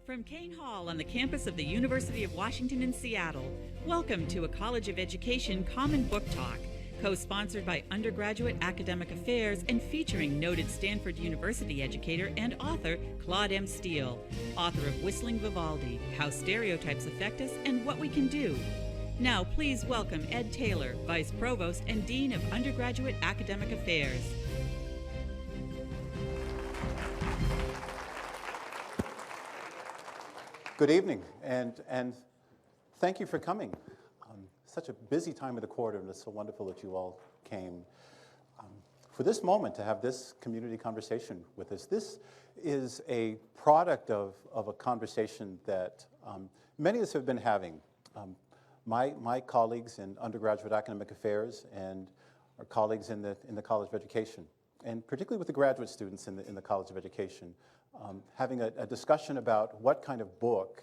From Kane Hall on the campus of the University of Washington in Seattle, welcome to a College of Education Common Book Talk, co-sponsored by Undergraduate Academic Affairs and featuring noted Stanford University educator and author Claude M. Steele, author of Whistling Vivaldi, How Stereotypes Affect Us and What We Can Do. Now please welcome Ed Taylor, Vice Provost and Dean of Undergraduate Academic Affairs. Good evening, and thank you for coming. Such a busy time of the quarter, and it's so wonderful that you all came for this moment to have this community conversation with us. This is a product of a conversation that many of us have been having. My colleagues in Undergraduate Academic Affairs and our colleagues in the College of Education, and particularly with the graduate students in the College of Education, having a discussion about what kind of book,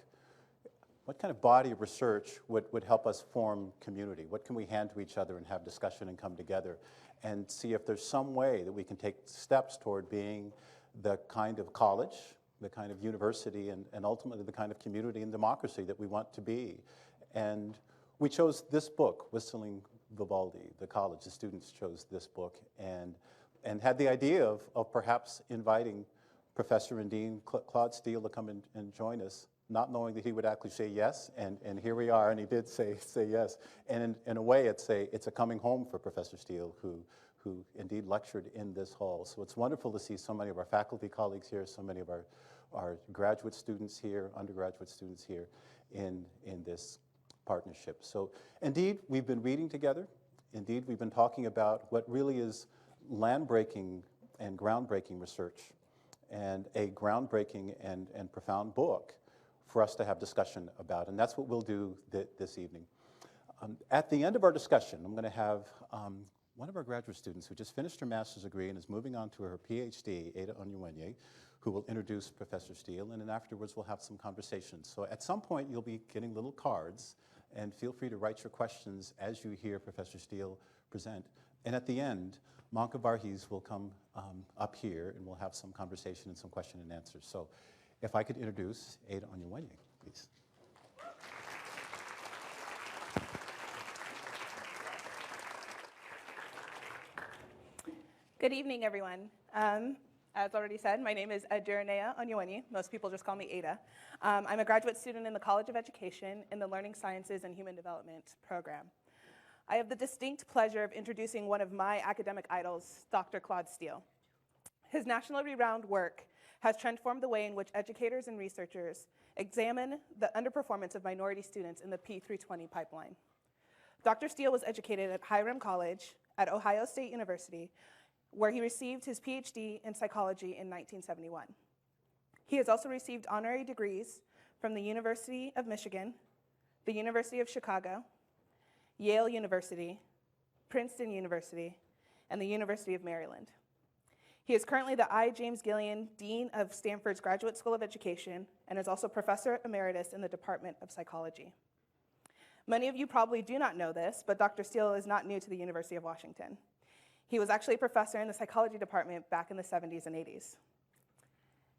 what kind of body of research would help us form community. What can we hand to each other and have discussion and come together and see if there's some way that we can take steps toward being the kind of college, the kind of university, and ultimately the kind of community and democracy that we want to be. And we chose this book, Whistling Vivaldi. The college, the students chose this book and had the idea of perhaps inviting Professor and Dean Claude Steele to come and join us, not knowing that he would actually say yes, and here we are, and he did say yes. And in a way, it's a coming home for Professor Steele, who indeed lectured in this hall. So it's wonderful to see so many of our faculty colleagues here, so many of our graduate students here, undergraduate students here in this partnership. So indeed, we've been reading together. Indeed, we've been talking about what really is land-breaking and groundbreaking research, and a groundbreaking and profound book for us to have discussion about. And that's what we'll do this evening. At the end of our discussion, I'm going to have one of our graduate students who just finished her master's degree and is moving on to her PhD, Onyewuenyi, who will introduce Professor Steele, and then afterwards we'll have some conversations. So at some point you'll be getting little cards, and feel free to write your questions as you hear Professor Steele present. And at the end, Manka Varghese will come up here, and we'll have some conversation and some question and answers. So if I could introduce Onyewuenyi, please. Good evening, everyone. As already said, my name is Onyewuenyi. Most people just call me Ada. I'm a graduate student in the College of Education in the Learning Sciences and Human Development program. I have the distinct pleasure of introducing one of my academic idols, Dr. Claude Steele. His nationally renowned work has transformed the way in which educators and researchers examine the underperformance of minority students in the P320 pipeline. Dr. Steele was educated at Hiram College at Ohio State University, where he received his PhD in psychology in 1971. He has also received honorary degrees from the University of Michigan, the University of Chicago, Yale University, Princeton University, and the University of Maryland. He is currently the I. James Gillian Dean of Stanford's Graduate School of Education and is also Professor Emeritus in the Department of Psychology. Many of you probably do not know this, but Dr. Steele is not new to the University of Washington. He was actually a professor in the psychology department back in the 70s and 80s.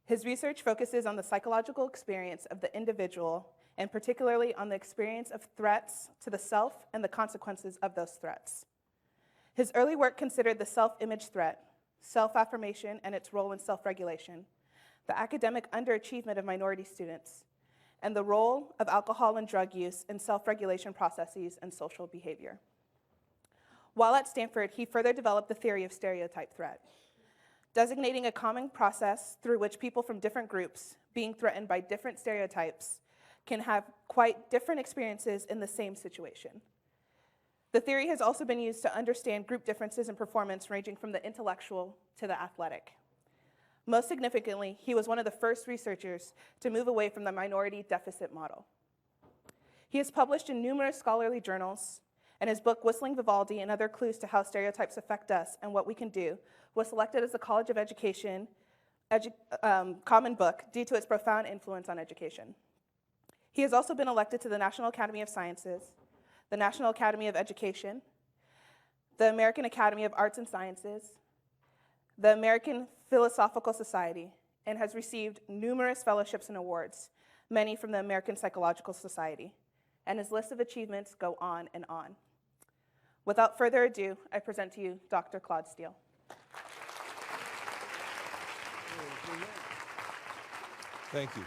His research focuses on the psychological experience of the individual, and particularly on the experience of threats to the self and the consequences of those threats. His early work considered the self-image threat, self-affirmation and its role in self-regulation, the academic underachievement of minority students, and the role of alcohol and drug use in self-regulation processes and social behavior. While at Stanford, he further developed the theory of stereotype threat, designating a common process through which people from different groups being threatened by different stereotypes can have quite different experiences in the same situation. The theory has also been used to understand group differences in performance ranging from the intellectual to the athletic. Most significantly, he was one of the first researchers to move away from the minority deficit model. He has published in numerous scholarly journals, and his book, Whistling Vivaldi and Other Clues to How Stereotypes Affect Us and What We Can Do, was selected as the College of Education Common Book due to its profound influence on education. He has also been elected to the National Academy of Sciences, the National Academy of Education, the American Academy of Arts and Sciences, the American Philosophical Society, and has received numerous fellowships and awards, many from the American Psychological Society, and his list of achievements go on and on. Without further ado, I present to you Dr. Claude Steele. Thank you.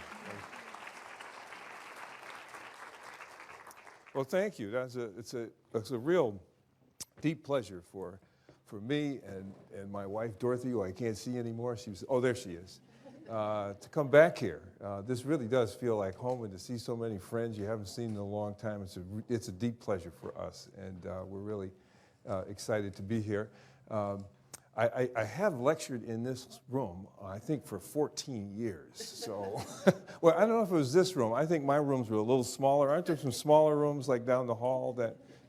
Well, thank you. It's a real deep pleasure for me and my wife, Dorothy, who I can't see anymore. Oh, there she is. To come back here. This really does feel like home, and to see so many friends you haven't seen in a long time, it's a deep pleasure for us, and we're really excited to be here. I have lectured in this room, I think, for 14 years. So, well, I don't know if it was this room. I think my rooms were a little smaller. Aren't there some smaller rooms like down the hall?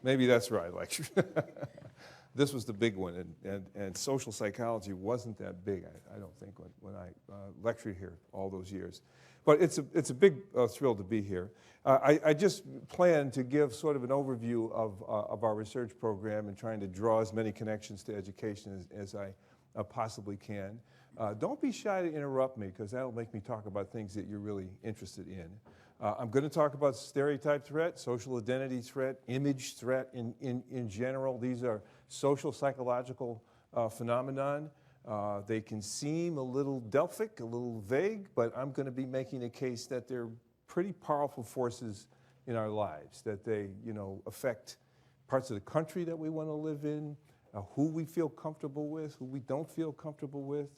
Maybe that's where I lectured. This was the big one, and social psychology wasn't that big, I don't think, when I lectured here all those years. But it's a big thrill to be here. I just plan to give sort of an overview of our research program and trying to draw as many connections to education as I possibly can. Don't be shy to interrupt me, because that'll make me talk about things that you're really interested in. I'm going to talk about stereotype threat, social identity threat, image threat in general. These are social psychological phenomenon. They can seem a little Delphic, a little vague, but I'm going to be making a case that they're pretty powerful forces in our lives, that they, affect parts of the country that we want to live in, who we feel comfortable with, who we don't feel comfortable with,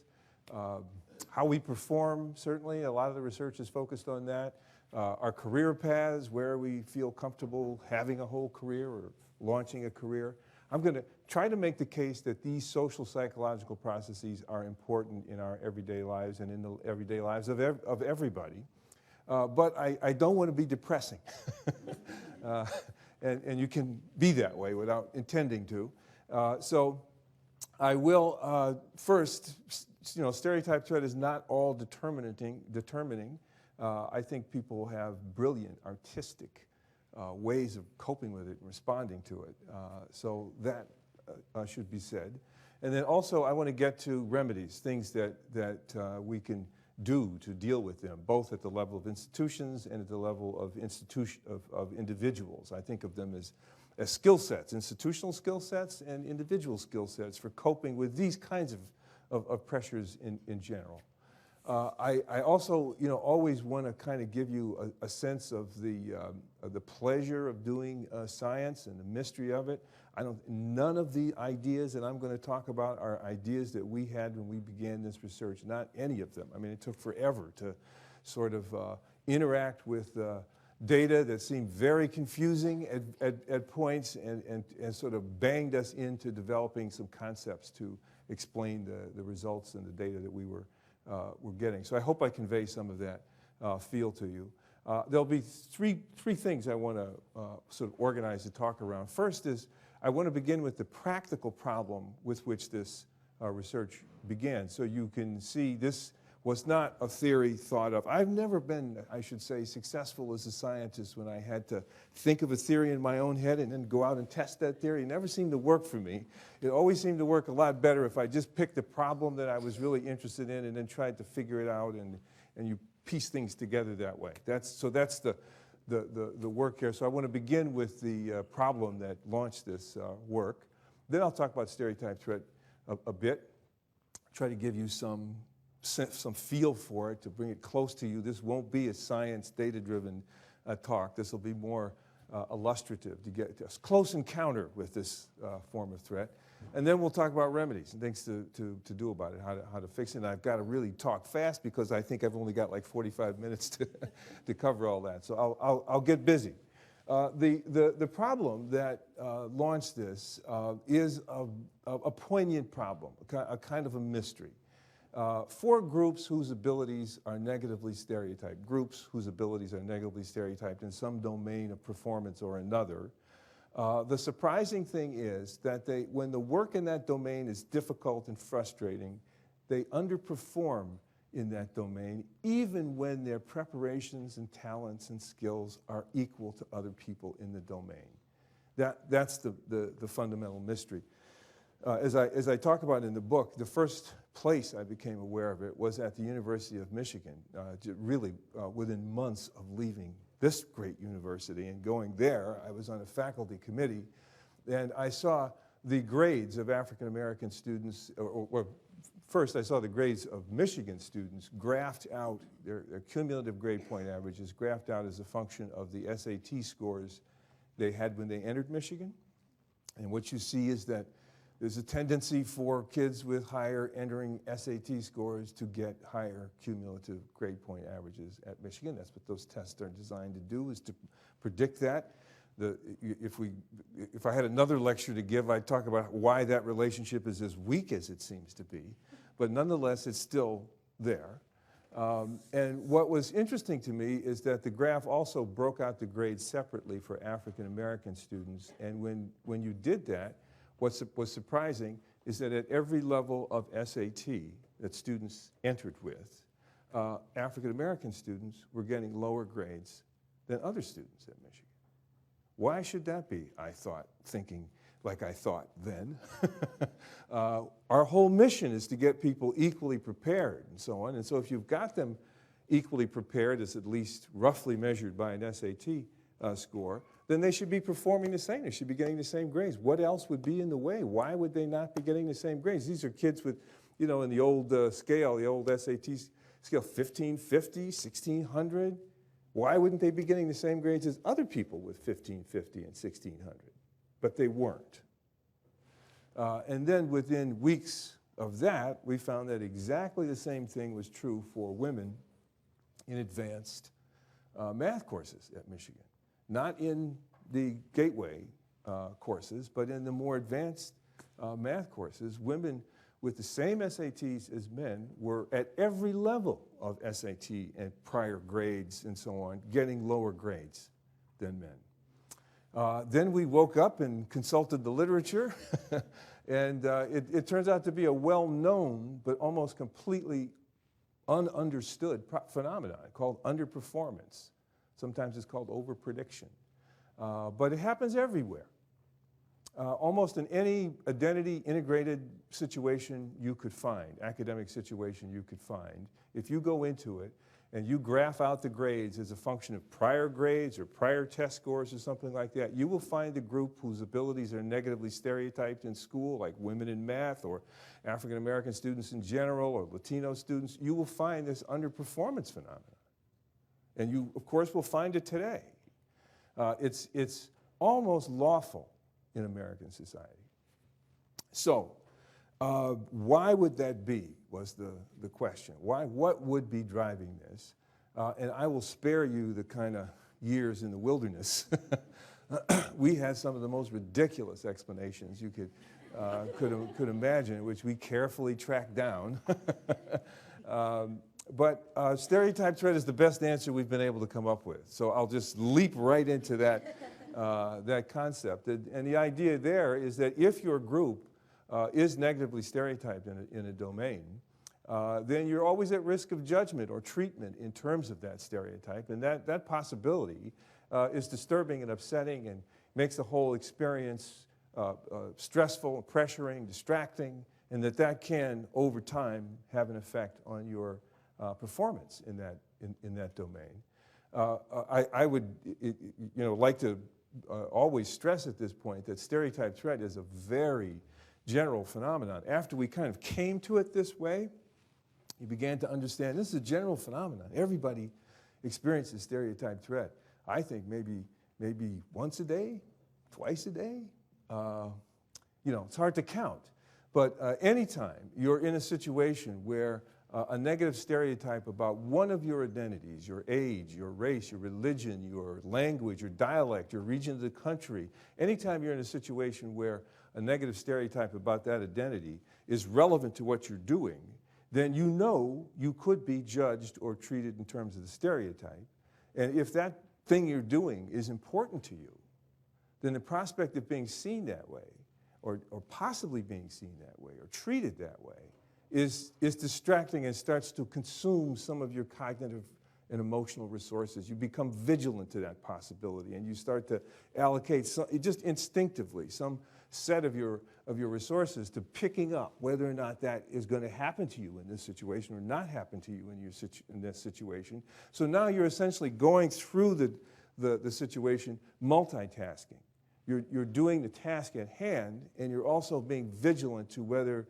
how we perform, certainly. A lot of the research is focused on that. Our career paths, where we feel comfortable having a whole career or launching a career. I'm going to try to make the case that these social psychological processes are important in our everyday lives and in the everyday lives of everybody. But I don't want to be depressing. And you can be that way without intending to. So I will first, stereotype threat is not all determining. I think people have brilliant, artistic ways of coping with it and responding to it. So that should be said. And then also I want to get to remedies, things that we can do to deal with them, both at the level of institutions and at the level of individuals. I think of them as skill sets, institutional skill sets and individual skill sets for coping with these kinds of pressures in general. I also, always want to kind of give you a sense of the pleasure of doing science and the mystery of it. None of the ideas that I'm going to talk about are ideas that we had when we began this research. Not any of them. I mean, it took forever to sort of interact with data that seemed very confusing at points and sort of banged us into developing some concepts to explain the results and the data that we're getting. So I hope I convey some of that feel to you. There'll be three things I want to sort of organize the talk around. First is I want to begin with the practical problem with which this research began. So you can see this was not a theory thought of. I've never been, I should say, successful as a scientist when I had to think of a theory in my own head and then go out and test that theory. It never seemed to work for me. It always seemed to work a lot better if I just picked the problem that I was really interested in and then tried to figure it out, and you piece things together that way. That's the work here. So I want to begin with the problem that launched this work. Then I'll talk about stereotype threat a bit, try to give you some feel for it, to bring it close to you. This won't be a science, data-driven talk. This will be more illustrative to get a close encounter with this form of threat. And then we'll talk about remedies and things to do about it, how to fix it. And I've got to really talk fast because I think I've only got like 45 minutes to cover all that. So I'll get busy. The problem that launched this is a poignant problem, a kind of a mystery. For groups whose abilities are negatively stereotyped, groups whose abilities are negatively stereotyped in some domain of performance or another, the surprising thing is that when the work in that domain is difficult and frustrating, they underperform in that domain, even when their preparations and talents and skills are equal to other people in the domain. That's the fundamental mystery. as I talk about in the book, the first place I became aware of it was at the University of Michigan, really within months of leaving this great university and going there. I was on a faculty committee, and I saw the grades of African American students, or first I saw the grades of Michigan students graphed out, their cumulative grade point averages graphed out as a function of the SAT scores they had when they entered Michigan. And what you see is that there's a tendency for kids with higher entering SAT scores to get higher cumulative grade point averages at Michigan. That's what those tests are designed to do, is to predict that. If I had another lecture to give, I'd talk about why that relationship is as weak as it seems to be. But nonetheless, it's still there. And what was interesting to me is that the graph also broke out the grades separately for African American students. And when you did that, what was surprising is that at every level of SAT that students entered with, African American students were getting lower grades than other students at Michigan. Why should that be, I thought, thinking like I thought then. Our whole mission is to get people equally prepared and so on. And so if you've got them equally prepared, as at least roughly measured by an SAT score, then they should be performing the same. They should be getting the same grades. What else would be in the way? Why would they not be getting the same grades? These are kids with, you know, in the old scale, the old SAT scale, 1550, 1600. Why wouldn't they be getting the same grades as other people with 1550 and 1600? But they weren't. And then within weeks of that, we found that exactly the same thing was true for women in advanced math courses at Michigan. Not in the gateway courses, but in the more advanced math courses, women with the same SATs as men were at every level of SAT and prior grades and so on, getting lower grades than men. Then we woke up and consulted the literature, and it turns out to be a well-known but almost completely ununderstood phenomenon called underperformance. Sometimes it's called overprediction. But it happens everywhere. Almost in any identity-integrated situation you could find, academic situation you could find, if you go into it and you graph out the grades as a function of prior grades or prior test scores or something like that, you will find a group whose abilities are negatively stereotyped in school, like women in math or African American students in general or Latino students. You will find this underperformance phenomenon. And you, of course, will find it today. It's almost lawful in American society. So why would that be, was the question. What would be driving this? And I will spare you the kind of years in the wilderness. We had some of the most ridiculous explanations you could imagine, which we carefully tracked down. But stereotype threat is the best answer we've been able to come up with. So I'll just leap right into that, that concept. And the idea there is that if your group is negatively stereotyped in a domain, then you're always at risk of judgment or treatment in terms of that stereotype. And that possibility is disturbing and upsetting and makes the whole experience stressful, pressuring, distracting, and that can, over time, have an effect on your performance in that domain. I would like to always stress at this point that stereotype threat is a very general phenomenon. After we kind of came to it this way, you began to understand this is a general phenomenon. Everybody experiences stereotype threat. I think maybe once a day, twice a day. It's hard to count. But anytime you're in a situation where a negative stereotype about one of your identities, your age, your race, your religion, your language, your dialect, your region of the country, anytime you're in a situation where a negative stereotype about that identity is relevant to what you're doing, then you know you could be judged or treated in terms of the stereotype. And if that thing you're doing is important to you, then the prospect of being seen that way, or possibly being seen that way, or treated that way, is distracting and starts to consume some of your cognitive and emotional resources. You become vigilant to that possibility, and you start to allocate just instinctively some set of your resources to picking up whether or not that is going to happen to you in this situation or not happen to you in this situation. So now you're essentially going through the situation multitasking. You're doing the task at hand, and you're also being vigilant to whether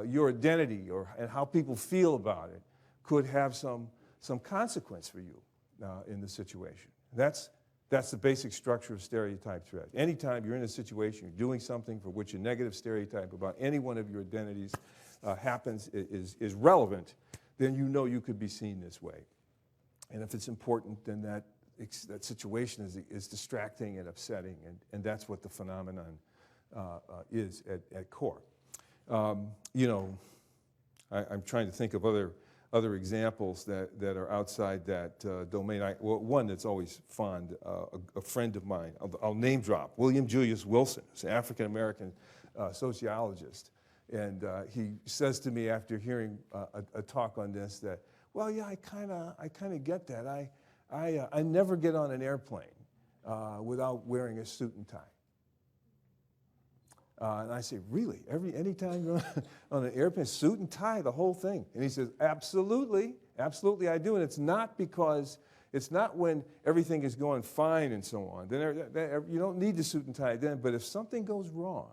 your identity and how people feel about it could have some consequence for you in the situation. That's the basic structure of stereotype threat. Anytime you're in a situation, you're doing something for which a negative stereotype about any one of your identities is relevant, then you know you could be seen this way. And if it's important, then that situation is distracting and upsetting, and that's what the phenomenon is at core. You know, I'm trying to think of other examples that are outside that domain. One that's always fond, a friend of mine, I'll name drop, William Julius Wilson, who's an African-American sociologist. And he says to me after hearing a talk on this that, well, yeah, I kind of get that. I never get on an airplane without wearing a suit and tie. And I say, really? Anytime you're on an airplane, suit and tie, the whole thing? And he says, absolutely, absolutely I do. And it's not when everything is going fine and so on. Then you don't need the suit and tie then, but if something goes wrong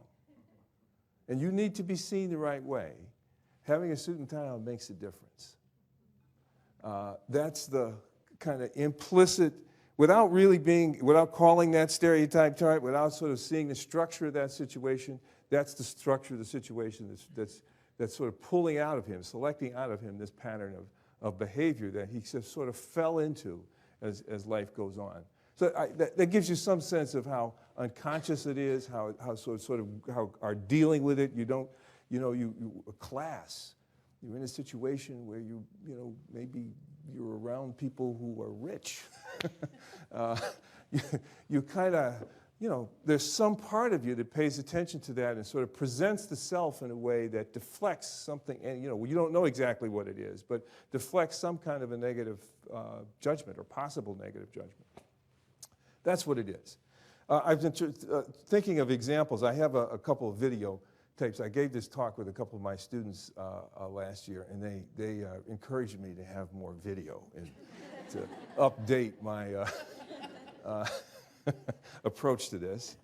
and you need to be seen the right way, having a suit and tie on makes a difference. That's the kind of implicit, without calling that stereotype type, without sort of seeing the structure of that situation, that's the structure of the situation that's sort of pulling out of him, selecting out of him this pattern of behavior that he just sort of fell into as life goes on. So that gives you some sense of how unconscious it is, how our dealing with it. A class, you're in a situation where maybe you're around people who are rich. You kind of, there's some part of you that pays attention to that and sort of presents the self in a way that deflects something, and you don't know exactly what it is, but deflects some kind of a negative judgment or possible negative judgment. That's what it is. I've been thinking of examples. I have a couple of video tapes. I gave this talk with a couple of my students last year, and they encouraged me to have more video and to update my approach to this.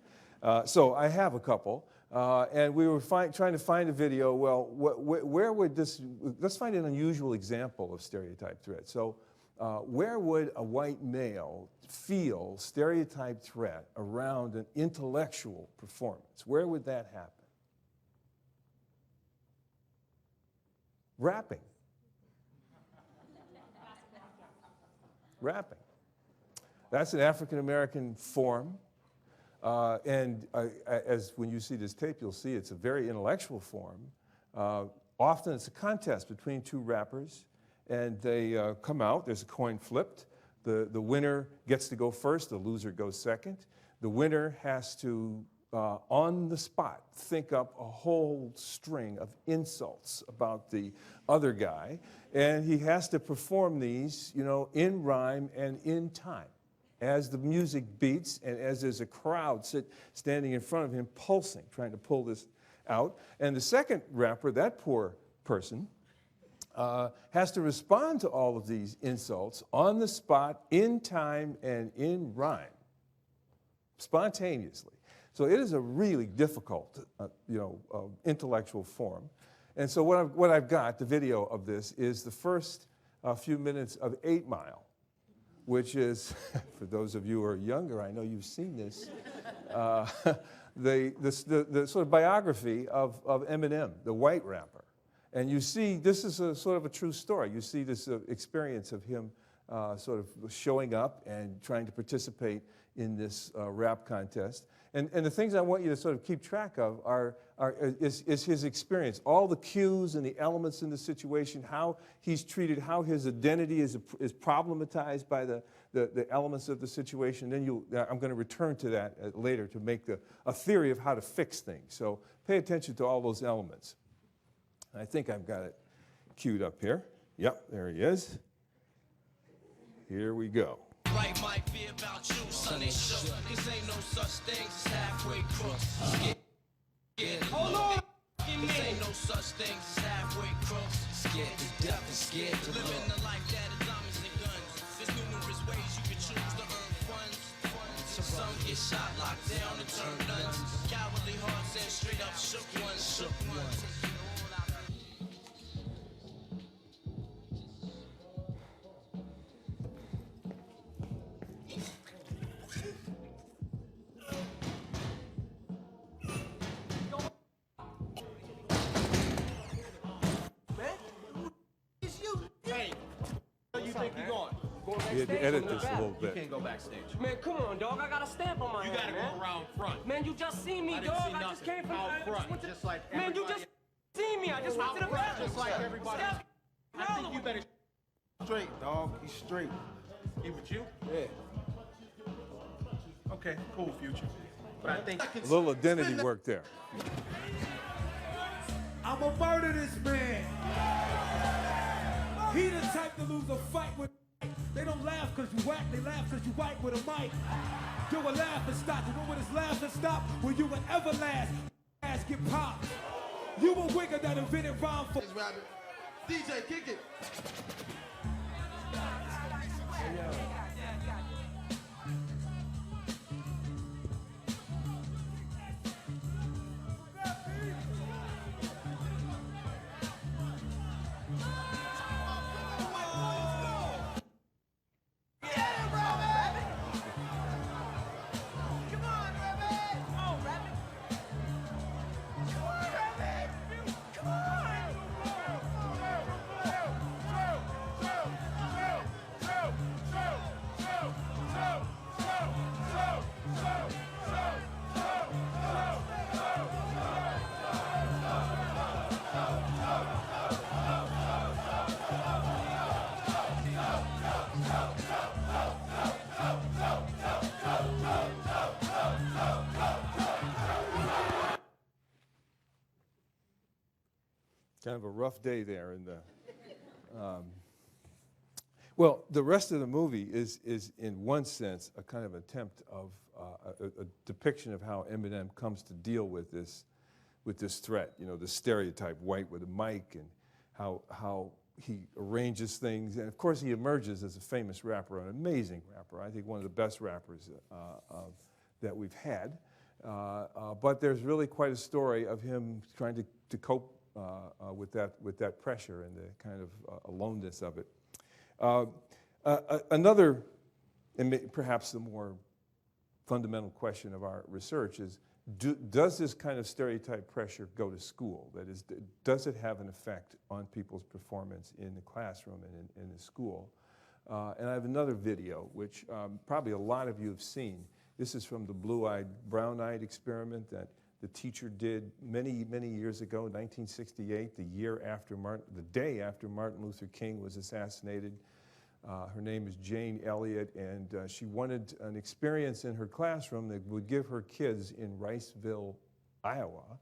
So I have a couple, and we were trying to find a video. Well, where would this, let's find an unusual example of stereotype threat. So where would a white male feel stereotype threat around an intellectual performance? Where would that happen? Rapping. Rapping. That's an African-American form. And as when you see this tape, you'll see it's a very intellectual form. Often it's a contest between two rappers, and they come out. There's a coin flipped. The winner gets to go first. The loser goes second. The winner has to, on the spot, think up a whole string of insults about the other guy, and he has to perform these, in rhyme and in time, as the music beats and as there's a crowd standing in front of him, pulsing, trying to pull this out. And the second rapper, that poor person, has to respond to all of these insults on the spot, in time, and in rhyme, spontaneously. So it is a really difficult, intellectual form. And so what I've got, the video of this, is the first few minutes of 8 Mile, which is, for those of you who are younger, I know you've seen this, the sort of biography of Eminem, the white rapper. And you see, this is sort of a true story. You see this experience of him sort of showing up and trying to participate in this rap contest. And the things I want you to sort of keep track of is his experience, all the cues and the elements in the situation, how he's treated, how his identity is problematized by the elements of the situation. Then I'm going to return to that later to make a theory of how to fix things. So pay attention to all those elements. I think I've got it queued up here. Yep, there he is. Here we go. Right might be about you, son, they shook. Cause ain't no such thing as halfway crooks. things is halfway crooks. Scared to death and scared to live. Living the life that is diamonds and guns. There's numerous ways you can choose to earn funds. Some get shot, locked down, and turn nuns. Cowardly hearts and straight up shook ones. Shook ones. We had to edit this a little bit. You can't go backstage. Man, come on, dog. I got a stamp on my hand, You gotta man. go around front. Man, you just seen me, I didn't dog. see I just nothing. came from Out I just front, went to, just like man, you everybody just seen me. I just went to the Out front, bathroom. just like everybody else. I think you better straight, dog. He's straight. He with you? Yeah. Okay, cool, Future. But I think A little identity work there. I'ma murder this man. He the type to lose a fight with. They don't laugh cause you whack, they laugh cause you white with a mic. Do a laugh and stop. You know when it's laugh and stop? When you would ever last, ass get popped. You a wigger that invented rhyme for. DJ, kick it. Kind of a rough day there in the. Well, the rest of the movie is in one sense a kind of attempt of a depiction of how Eminem comes to deal with this threat. You know, the stereotype white with a mic, and how he arranges things, and of course he emerges as a famous rapper, an amazing rapper. I think one of the best rappers that we've had. But there's really quite a story of him trying to cope with that pressure and the kind of aloneness of it. Another, and perhaps the more fundamental question of our research is, does this kind of stereotype pressure go to school? That is, does it have an effect on people's performance in the classroom and in the school? And I have another video, which probably a lot of you have seen. This is from the blue-eyed, brown-eyed experiment that the teacher did many, many years ago, 1968, the day after Martin Luther King was assassinated. Her name is Jane Elliott, and she wanted an experience in her classroom that would give her kids in Riceville, Iowa,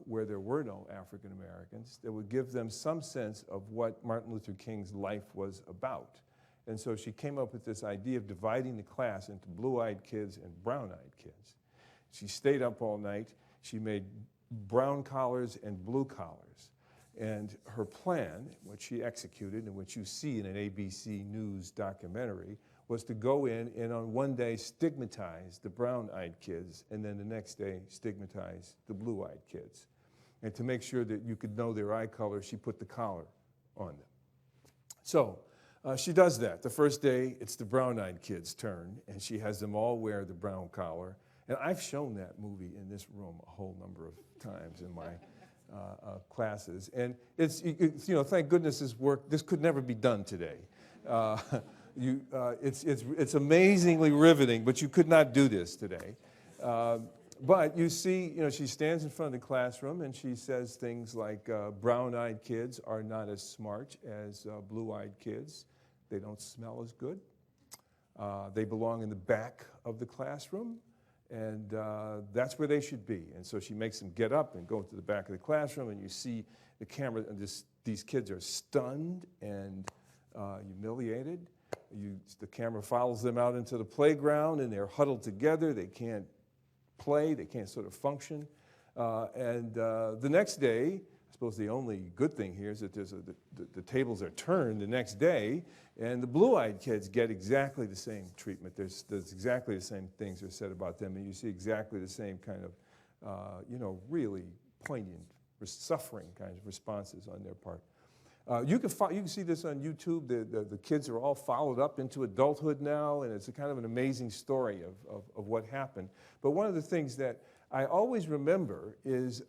where there were no African Americans, that would give them some sense of what Martin Luther King's life was about. And so she came up with this idea of dividing the class into blue-eyed kids and brown-eyed kids. She stayed up all night. She made brown collars and blue collars. And her plan, which she executed and which you see in an ABC News documentary, was to go in and on one day stigmatize the brown-eyed kids, and then the next day stigmatize the blue-eyed kids. And to make sure that you could know their eye color, she put the collar on them. So she does that. The first day, it's the brown-eyed kids' turn, and she has them all wear the brown collar. And I've shown that movie in this room a whole number of times in my classes. And it's, you know, thank goodness this could never be done today. It's amazingly riveting, but you could not do this today. But you see, you know, she stands in front of the classroom and she says things like, brown-eyed kids are not as smart as blue-eyed kids. They don't smell as good. They belong in the back of the classroom. And that's where they should be. And so she makes them get up and go to the back of the classroom, and you see the camera, and these kids are stunned and humiliated. The camera follows them out into the playground, and they're huddled together. They can't play. They can't sort of function. And the next day, suppose the only good thing here is that the tables are turned the next day, and the blue-eyed kids get exactly the same treatment. There's exactly the same things are said about them, and you see exactly the same kind of, really poignant, suffering kinds of responses on their part. You can see this on YouTube. The kids are all followed up into adulthood now, and it's a kind of an amazing story of what happened. But one of the things that I always remember is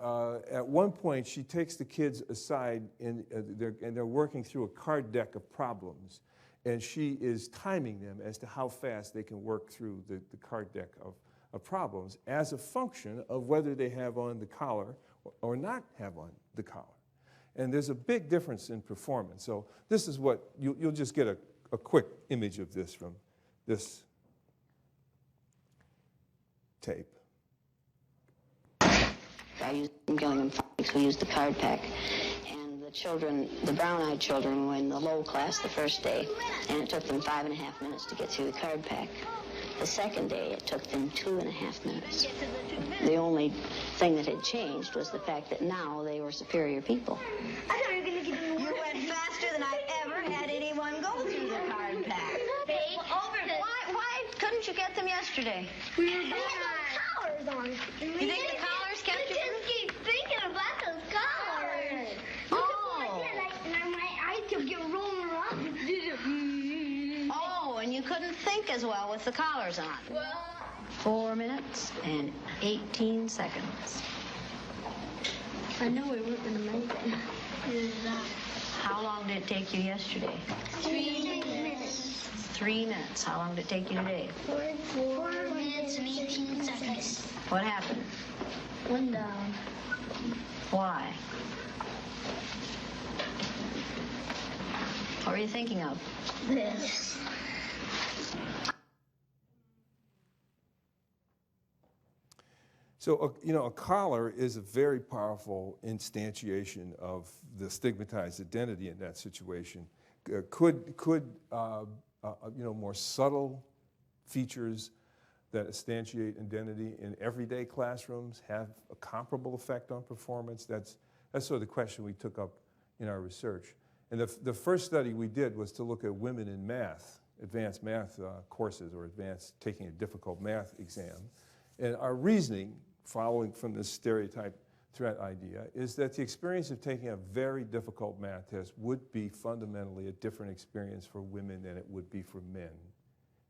at one point she takes the kids aside and they're working through a card deck of problems, and she is timing them as to how fast they can work through the card deck of problems as a function of whether they have on the collar or not have on the collar. And there's a big difference in performance. So this is what, you'll just get a quick image of this from this tape. I used Gillingham Phonics, we used the card pack. And the children, the brown-eyed children, were in the low class the first day, and it took them 5.5 minutes to get through the card pack. The second day, it took them 2.5 minutes. The only thing that had changed was the fact that now they were superior people. I thought you were going to give me. You went faster than I've ever had anyone go through the card pack. Why couldn't you get them yesterday? We had those collars on. You think the collars kept you? I just keep thinking about those collars. Oh. I kept getting rolling around. Oh, and you couldn't think as well with the collars on. Well, 4 minutes and 18 seconds. I know we weren't going to make it. How long did it take you yesterday? 3 minutes. 3 minutes. How long did it take you today? 4 minutes and 18 seconds. What happened? One down. Why? What were you thinking of? This. So, a collar is a very powerful instantiation of the stigmatized identity in that situation. Could more subtle features that instantiate identity in everyday classrooms have a comparable effect on performance? That's sort of the question we took up in our research. And the first study we did was to look at women in math, advanced math courses, or taking a difficult math exam. And our reasoning, following from this stereotype threat idea, is that the experience of taking a very difficult math test would be fundamentally a different experience for women than it would be for men,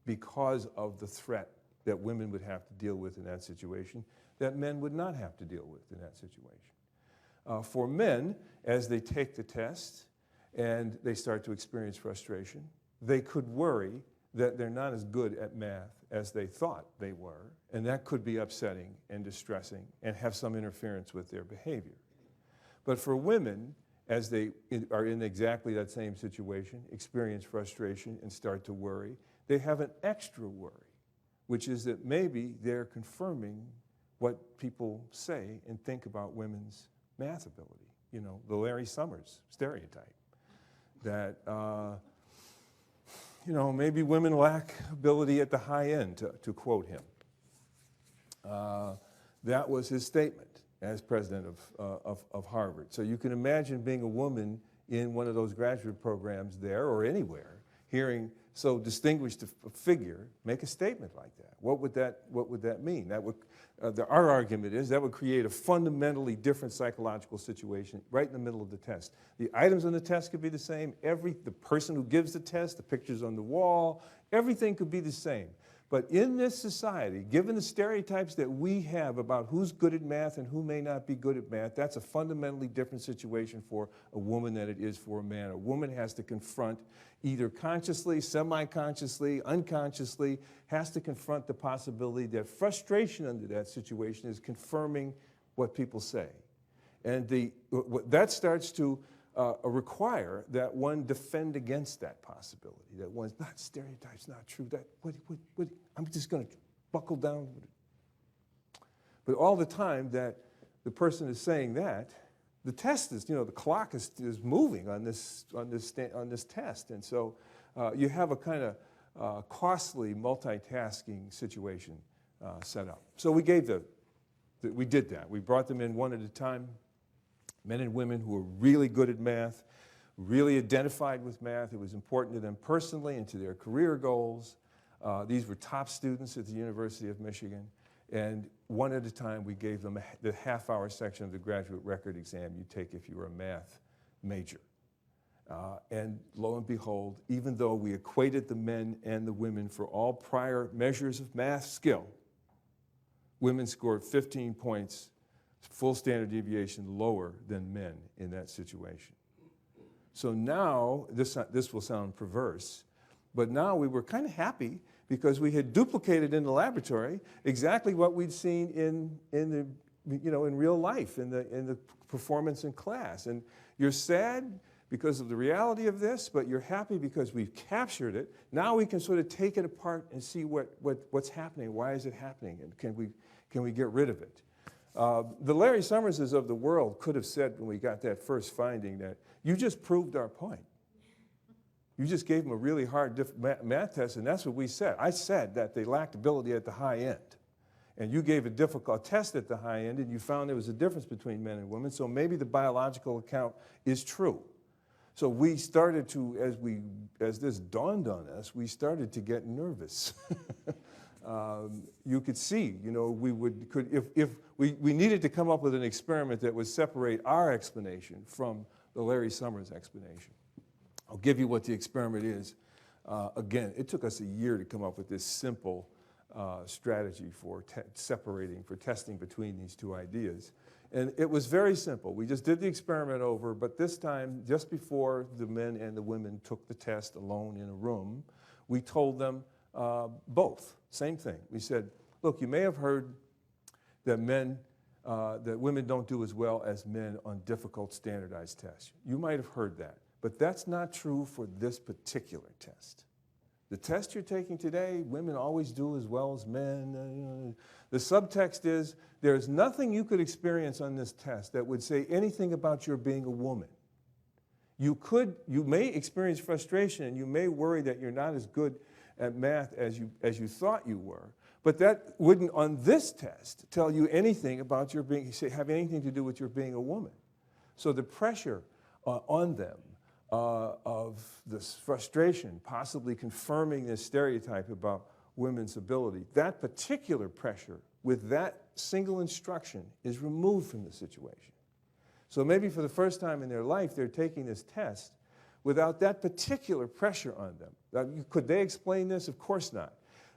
because of the threat that women would have to deal with in that situation that men would not have to deal with in that situation. For men, as they take the test and they start to experience frustration, they could worry that they're not as good at math as they thought they were, and that could be upsetting and distressing and have some interference with their behavior. But for women, as they are in exactly that same situation, experience frustration and start to worry, they have an extra worry, which is that maybe they're confirming what people say and think about women's math ability. The Larry Summers stereotype, that maybe women lack ability at the high end, to quote him. That was his statement as president of Harvard. So you can imagine being a woman in one of those graduate programs there or anywhere, hearing so distinguished a figure make a statement like that. What would that mean? That would, our argument is that would create a fundamentally different psychological situation right in the middle of the test. The items on the test could be the same. The person who gives the test, the pictures on the wall, everything could be the same. But in this society, given the stereotypes that we have about who's good at math and who may not be good at math, that's a fundamentally different situation for a woman than it is for a man. A woman has to confront, either consciously, semi-consciously, unconsciously, has to confront the possibility that frustration under that situation is confirming what people say. And that starts to require that one defend against that possibility, that one's not stereotypes, not true, that I'm just going to buckle down with it. But all the time that the person is saying that, the test is, the clock is moving on this test, and so you have a kind of costly multitasking situation set up. So we did that. We brought them in one at a time, Men and women who were really good at math, really identified with math. It was important to them personally and to their career goals. These were top students at the University of Michigan. And one at a time, we gave them the half-hour section of the graduate record exam you take if you were a math major. And lo and behold, even though we equated the men and the women for all prior measures of math skill, women scored 15 points, full standard deviation lower than men in that situation. So now, this will sound perverse, but now we were kind of happy because we had duplicated in the laboratory exactly what we'd seen in real life, in the performance in class. And you're sad because of the reality of this, but you're happy because we've captured it. Now we can sort of take it apart and see what's happening. Why is it happening? And can we get rid of it? The Larry Summerses of the world could have said when we got that first finding that you just proved our point. You just gave them a really hard math test, and that's what we said. I said that they lacked ability at the high end. And you gave a difficult test at the high end, and you found there was a difference between men and women, so maybe the biological account is true. So we started to, as this dawned on us, we started to get nervous. You could see, if we needed to come up with an experiment that would separate our explanation from the Larry Summers explanation. I'll give you what the experiment is. Again, it took us a year to come up with this simple strategy for testing between these two ideas. And it was very simple. We just did the experiment over, but this time, just before the men and the women took the test alone in a room, we told them both, same thing. We said, look, you may have heard that that women don't do as well as men on difficult standardized tests. You might have heard that, but that's not true for this particular test. The test you're taking today, women always do as well as men. The subtext is, there's nothing you could experience on this test that would say anything about your being a woman. You may experience frustration and you may worry that you're not as good at math as you thought you were, but that wouldn't, on this test, tell you anything about your being, have anything to do with your being a woman. So the pressure on them of this frustration, possibly confirming this stereotype about women's ability, that particular pressure with that single instruction is removed from the situation. So maybe for the first time in their life, they're taking this test without that particular pressure on them. Now, could they explain this? Of course not.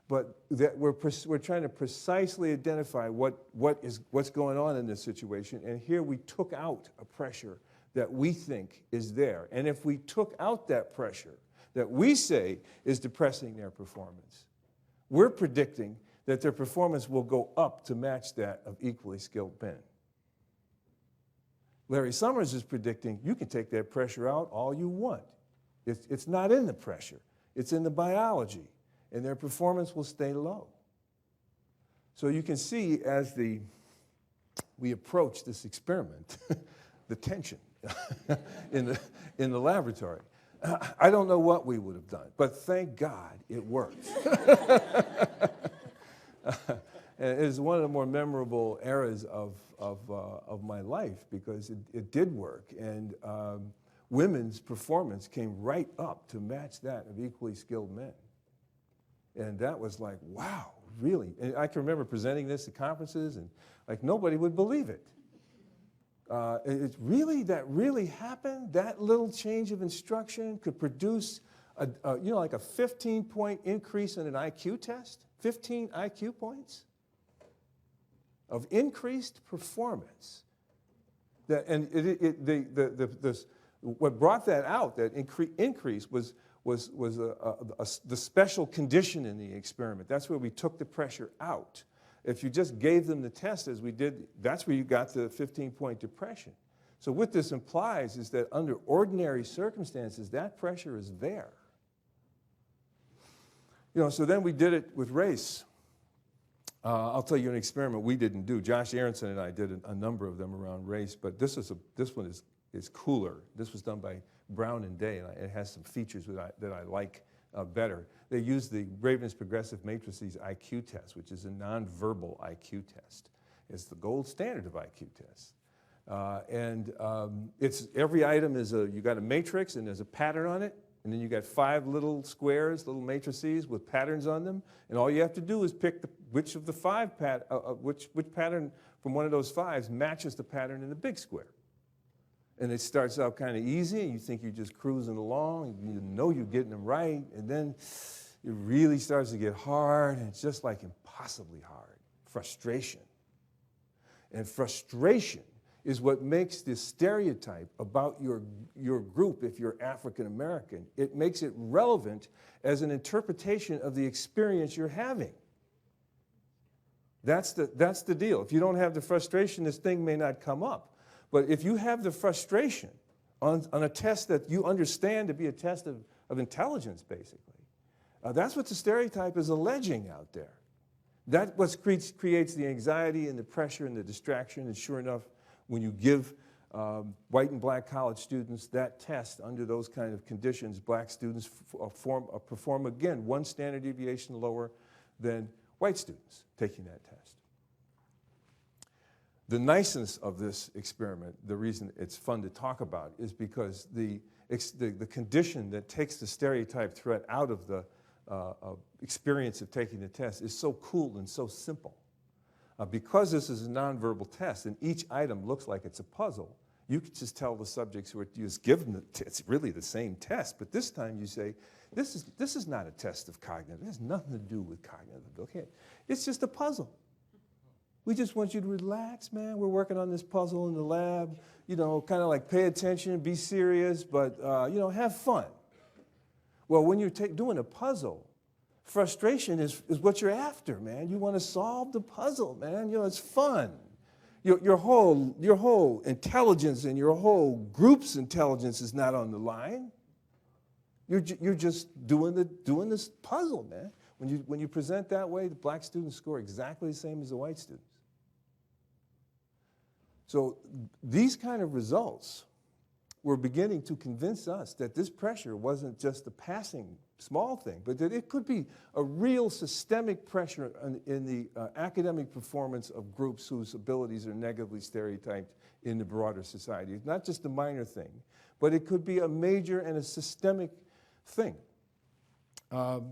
But we're trying to precisely identify what's going on in this situation, and here we took out a pressure that we think is there. And if we took out that pressure that we say is depressing their performance, we're predicting that their performance will go up to match that of equally skilled men. Larry Summers is predicting you can take that pressure out all you want. It's not in the pressure, it's in the biology, and their performance will stay low. So you can see as we approach this experiment, the tension in the laboratory. I don't know what we would have done, but thank God it worked. And it is one of the more memorable eras of my life because it did work, and women's performance came right up to match that of equally skilled men. And that was like, wow, really? And I can remember presenting this at conferences, and like nobody would believe it. That really happened? That little change of instruction could produce like a 15-point increase in an IQ test? 15 IQ points of increased performance. What brought that out, that increase, was the special condition in the experiment. That's where we took the pressure out. If you just gave them the test as we did, that's where you got the 15-point depression. So what this implies is that under ordinary circumstances, that pressure is there. So then we did it with race. I'll tell you an experiment we didn't do. Josh Aronson and I did a number of them around race, but this one is cooler. This was done by Brown and Day, and it has some features that I like better. They used the Raven's Progressive Matrices IQ test, which is a nonverbal IQ test. It's the gold standard of IQ tests. It's every item is you got a matrix and there's a pattern on it, and then you got 5 little squares, little matrices with patterns on them, and all you have to do is pick which of the 5 which pattern from one of those 5s matches the pattern in the big square. And it starts out kind of easy, and you think you're just cruising along, you know you're getting them right, and then it really starts to get hard, and it's just like impossibly hard. Frustration. And frustration is what makes this stereotype about your group, if you're African American, it makes it relevant as an interpretation of the experience you're having. That's the deal. If you don't have the frustration, this thing may not come up. But if you have the frustration on a test that you understand to be a test of intelligence, basically, that's what the stereotype is alleging out there. That's what creates the anxiety and the pressure and the distraction, and sure enough, when you give white and black college students that test under those kind of conditions, black students perform again 1 standard deviation lower than white students taking that test. The niceness of this experiment, the reason it's fun to talk about, is because the condition that takes the stereotype threat out of the experience of taking the test is so cool and so simple. Because this is a nonverbal test and each item looks like it's a puzzle, you can just tell the subjects who are just give them it's really the same test, but this time you say, this is not a test of cognitive. It has nothing to do with cognitive. Okay, it's just a puzzle. We just want you to relax, man. We're working on this puzzle in the lab. You know, kind of like pay attention, be serious, but you know, have fun. Well, when you're doing a puzzle, frustration is what you're after, man. You want to solve the puzzle, man. You know, it's fun. Your whole intelligence and your whole group's intelligence is not on the line. You're just doing this puzzle, man. When you present that way, the black students score exactly the same as the white students. So these kind of results were beginning to convince us that this pressure wasn't just a passing small thing, but that it could be a real systemic pressure in the academic performance of groups whose abilities are negatively stereotyped in the broader society. It's not just a minor thing, but it could be a major and a systemic thing. You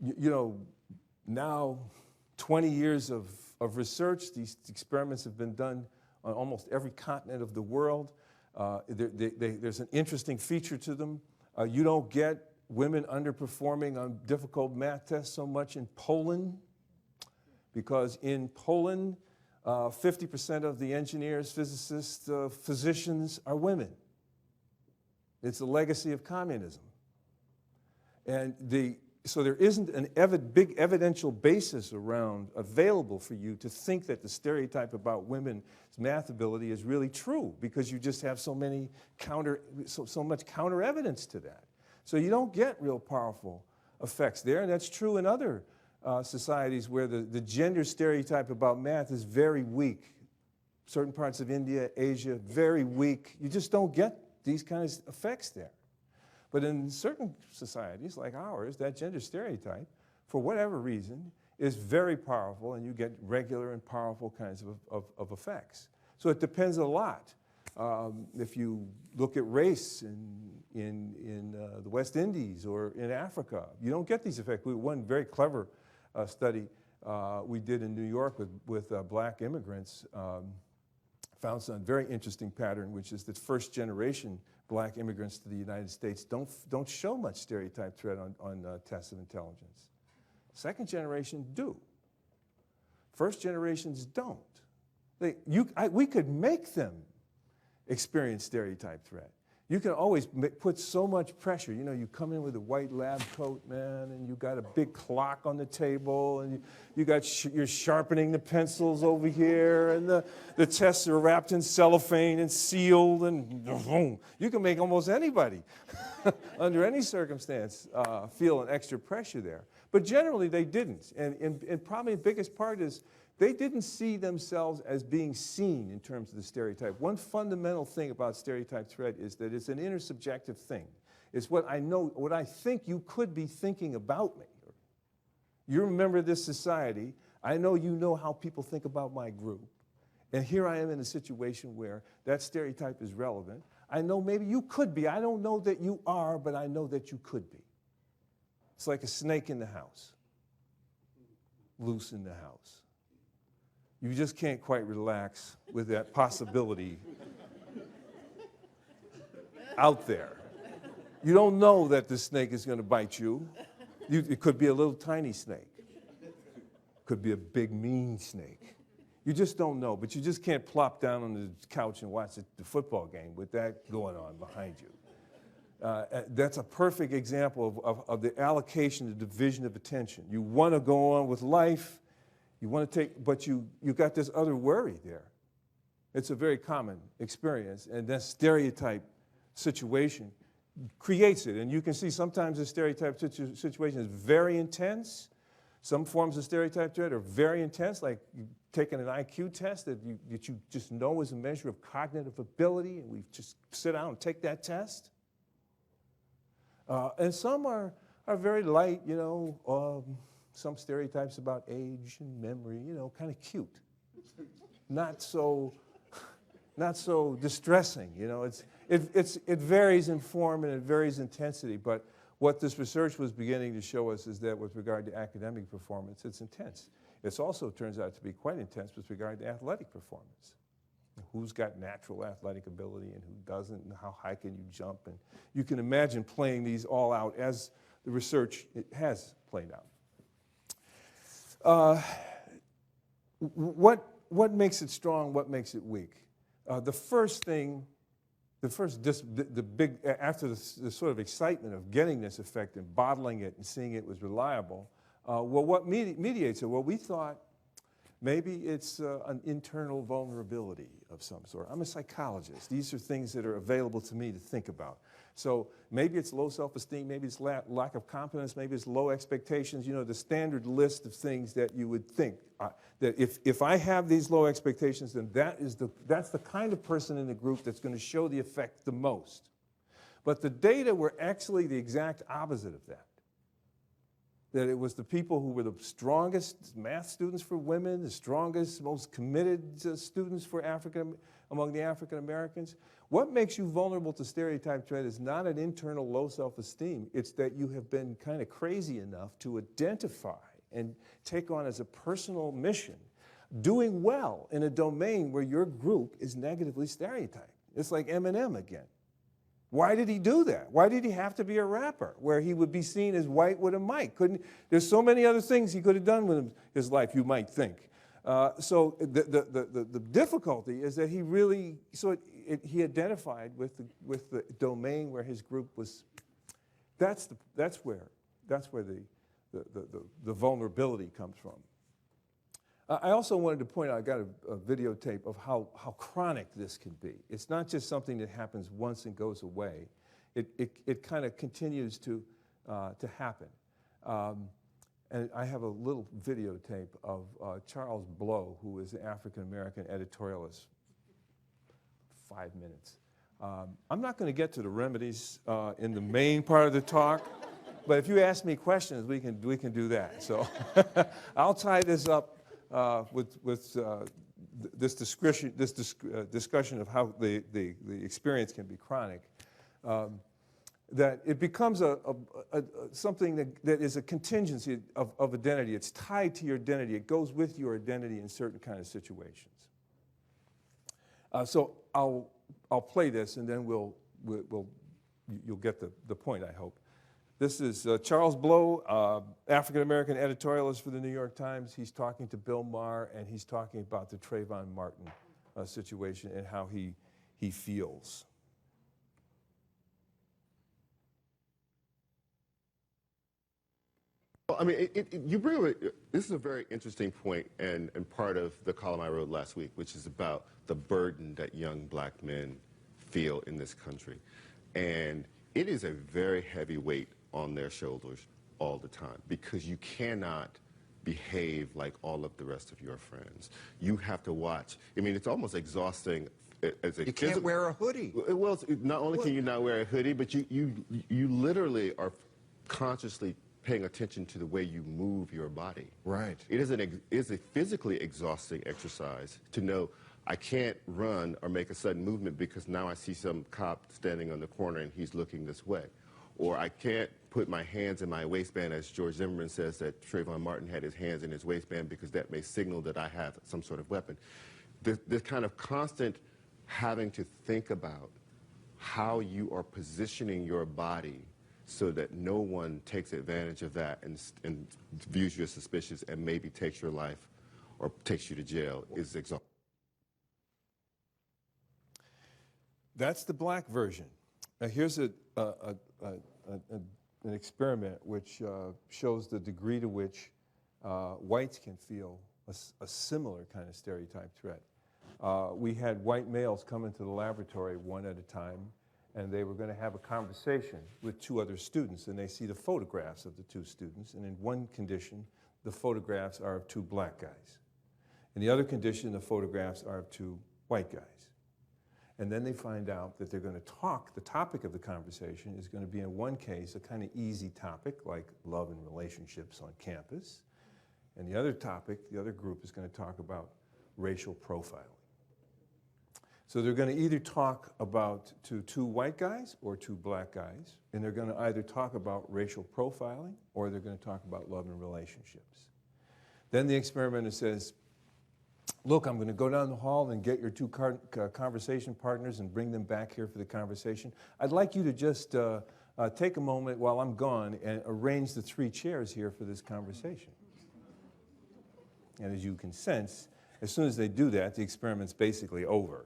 know, now 20 years of research, these experiments have been done on almost every continent of the world. There's an interesting feature to them. You don't get women underperforming on difficult math tests so much in Poland, because in Poland, 50% of the engineers, physicists, physicians are women. It's a legacy of communism. And so there isn't a big evidential basis available for you to think that the stereotype about women's math ability is really true, because you just have so much counter evidence to that. So you don't get real powerful effects there, and that's true in other societies where the gender stereotype about math is very weak. Certain parts of India, Asia, very weak. You just don't get these kinds of effects there. But in certain societies like ours, that gender stereotype, for whatever reason, is very powerful, and you get regular and powerful kinds of effects. So it depends a lot. If you look at race in the West Indies or in Africa, you don't get these effects. One very clever study we did in New York with black immigrants found some very interesting pattern, which is that first generation black immigrants to the United States don't show much stereotype threat on tests of intelligence. Second generation do. First generations don't. We could make them experience stereotype threat. You can always put so much pressure. You know, you come in with a white lab coat, man, and you got a big clock on the table, and you're sharpening the pencils over here, and the tests are wrapped in cellophane and sealed, and boom. You can make almost anybody, under any circumstance, feel an extra pressure there. But generally, they didn't. And probably the biggest part is they didn't see themselves as being seen in terms of the stereotype. One fundamental thing about stereotype threat is that it's an intersubjective thing. It's what I think you could be thinking about me. You're a member of this society. I know you know how people think about my group. And here I am in a situation where that stereotype is relevant. I know maybe you could be. I don't know that you are, but I know that you could be. It's like a snake in the house, loose in the house. You just can't quite relax with that possibility out there. You don't know that the snake is going to bite you. It could be a little tiny snake. It could be a big, mean snake. You just don't know, but you just can't plop down on the couch and watch the football game with that going on behind you. That's a perfect example of the allocation, the division of attention. You want to go on with life, you want to take, but you got this other worry there. It's a very common experience, and that stereotype situation creates it. And you can see sometimes the stereotype situation is very intense. Some forms of stereotype threat are very intense, like taking an IQ test that you just know is a measure of cognitive ability, and we just sit down and take that test. And some are very light, you know, some stereotypes about age and memory, you know, kind of cute. Not so distressing, you know. It varies in form and it varies in intensity, but what this research was beginning to show us is that with regard to academic performance, it's intense. It also turns out to be quite intense with regard to athletic performance. Who's got natural athletic ability and who doesn't, and how high can you jump? And you can imagine playing these all out as the research has played out. What makes it strong? What makes it weak? The first thing, after the sort of excitement of getting this effect and bottling it and seeing it was reliable, well, what mediates it? Well, we thought maybe it's an internal vulnerability of some sort. I'm a psychologist. These are things that are available to me to think about. So maybe it's low self-esteem, maybe it's lack of confidence, maybe it's low expectations, you know, the standard list of things that you would think. That if I have these low expectations, then that's the kind of person in the group that's going to show the effect the most. But the data were actually the exact opposite of that. That it was the people who were the strongest math students for women, the strongest, most committed students for among the African Americans. What makes you vulnerable to stereotype threat is not an internal low self-esteem. It's that you have been kind of crazy enough to identify and take on as a personal mission doing well in a domain where your group is negatively stereotyped. It's like Eminem again. Why did he do that? Why did he have to be a rapper where he would be seen as white with a mic? There's so many other things he could have done with his life, you might think. So the difficulty is that he really, he identified with the domain where his group was. That's where the vulnerability comes from. I also wanted to point out, I got a videotape of how chronic this can be. It's not just something that happens once and goes away. It kind of continues to happen. And I have a little videotape of Charles Blow, who is an African-American editorialist. 5 minutes. I'm not going to get to the remedies in the main part of the talk, but if you ask me questions, we can do that. So I'll tie this up with this discussion of how the experience can be chronic. That it becomes something that is a contingency of identity. It's tied to your identity. It goes with your identity in certain kind of situations. So I'll play this, and then you'll get the point, I hope. This is Charles Blow, African-American editorialist for the New York Times. He's talking to Bill Maher, and he's talking about the Trayvon Martin situation and how he feels. Well, I mean, you bring up, this is a very interesting point and part of the column I wrote last week, which is about the burden that young black men feel in this country. And it is a very heavy weight on their shoulders all the time because you cannot behave like all of the rest of your friends. You have to watch. I mean, it's almost exhausting. You can't wear a hoodie. Well, not only can you not wear a hoodie, but you literally are consciously paying attention to the way you move your body. Right. It is a physically exhausting exercise to know, I can't run or make a sudden movement because now I see some cop standing on the corner and he's looking this way. Or I can't put my hands in my waistband, as George Zimmerman says that Trayvon Martin had his hands in his waistband, because that may signal that I have some sort of weapon. This kind of constant having to think about how you are positioning your body so that no one takes advantage of that and views you as suspicious and maybe takes your life or takes you to jail is exhausting. That's the black version. Here's an experiment which shows the degree to which whites can feel a similar kind of stereotype threat. We had white males come into the laboratory one at a time, and they were going to have a conversation with two other students, and they see the photographs of the two students, and in one condition, the photographs are of two black guys. In the other condition, the photographs are of two white guys. And then they find out that they're going to talk, the topic of the conversation is going to be, in one case, a kind of easy topic like love and relationships on campus. And the other topic, the other group is going to talk about racial profiling. So they're going to either talk about to two white guys or two black guys, and they're going to either talk about racial profiling or they're going to talk about love and relationships. Then the experimenter says, look, I'm going to go down the hall and get your two conversation partners and bring them back here for the conversation. I'd like you to just take a moment while I'm gone and arrange the 3 chairs here for this conversation. And as you can sense, as soon as they do that, the experiment's basically over.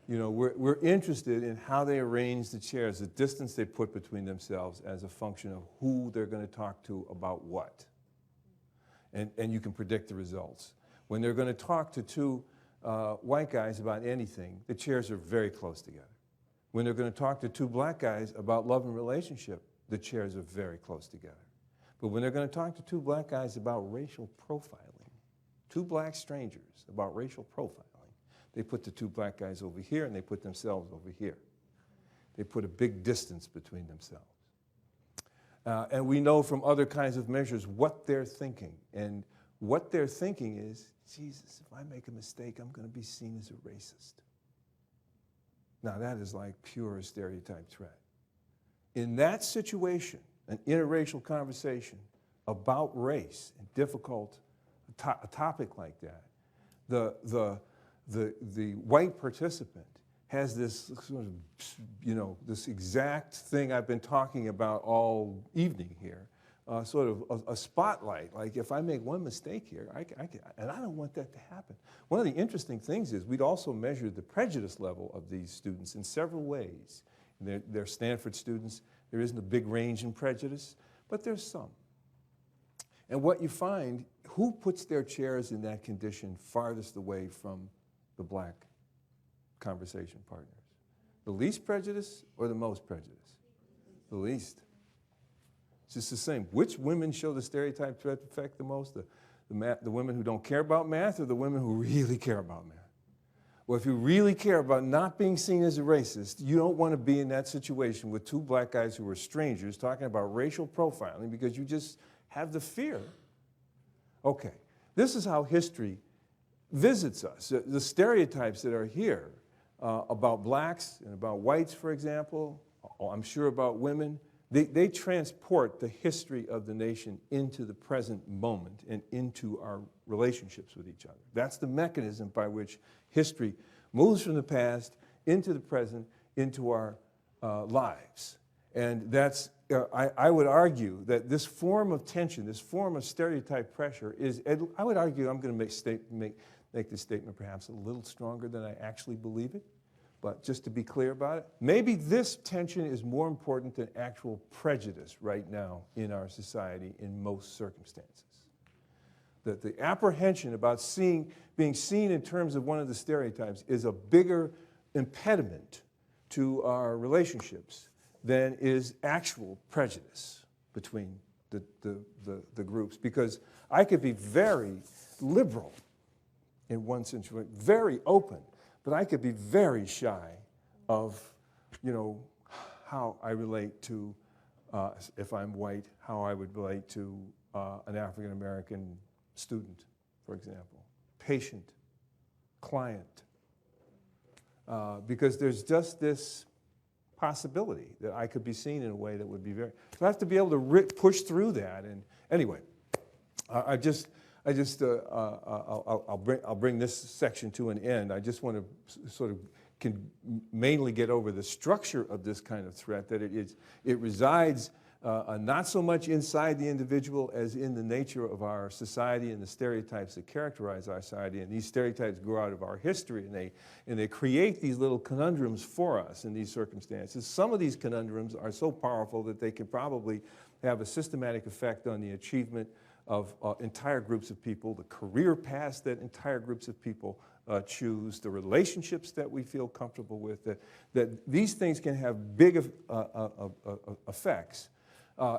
You know, we're interested in how they arrange the chairs, the distance they put between themselves as a function of who they're going to talk to about what. And you can predict the results. When they're going to talk to two white guys about anything, the chairs are very close together. When they're going to talk to two black guys about love and relationship, the chairs are very close together. But when they're going to talk to two black guys about racial profiling, two black strangers about racial profiling, they put the two black guys over here and they put themselves over here. They put a big distance between themselves. And we know from other kinds of measures what they're thinking. And what they're thinking is, Jesus, if I make a mistake, I'm going to be seen as a racist. Now that is like pure stereotype threat. In that situation, an interracial conversation about race, and difficult a topic like that, the white participant has this sort of, you know, this exact thing I've been talking about all evening here, sort of a spotlight. Like, if I make one mistake here, and I don't want that to happen. One of the interesting things is we'd also measured the prejudice level of these students in several ways. They're Stanford students. There isn't a big range in prejudice, but there's some. And what you find, who puts their chairs in that condition farthest away from the black conversation partners? The least prejudice or the most prejudice? The least. It's just the same. Which women show the stereotype threat effect the most? The women who don't care about math or the women who really care about math? Well, if you really care about not being seen as a racist, you don't want to be in that situation with two black guys who are strangers talking about racial profiling because you just have the fear. Okay, this is how history visits us. The stereotypes that are here about blacks and about whites, for example, I'm sure about women, they transport the history of the nation into the present moment and into our relationships with each other. That's the mechanism by which history moves from the past into the present, into our lives. And that's, I would argue that this form of tension, this form of stereotype pressure is, I would argue, I'm going to make this statement perhaps a little stronger than I actually believe it, but just to be clear about it, maybe this tension is more important than actual prejudice right now in our society in most circumstances. That the apprehension about being seen in terms of one of the stereotypes is a bigger impediment to our relationships than is actual prejudice between the groups. Because I could be very liberal in one situation, very open, but I could be very shy of, you know, how I relate to, if I'm white, how I would relate to an African-American student, for example. patient, client, because there's just this possibility that I could be seen in a way that would be very. So I have to be able to push through that. And anyway, I'll bring this section to an end. I just want to sort of mainly get over the structure of this kind of threat, that it resides not so much inside the individual as in the nature of our society and the stereotypes that characterize our society. And these stereotypes grow out of our history, and they create these little conundrums for us in these circumstances. Some of these conundrums are so powerful that they can probably have a systematic effect on the achievement of entire groups of people, the career paths that entire groups of people choose, the relationships that we feel comfortable with, that these things can have big effects.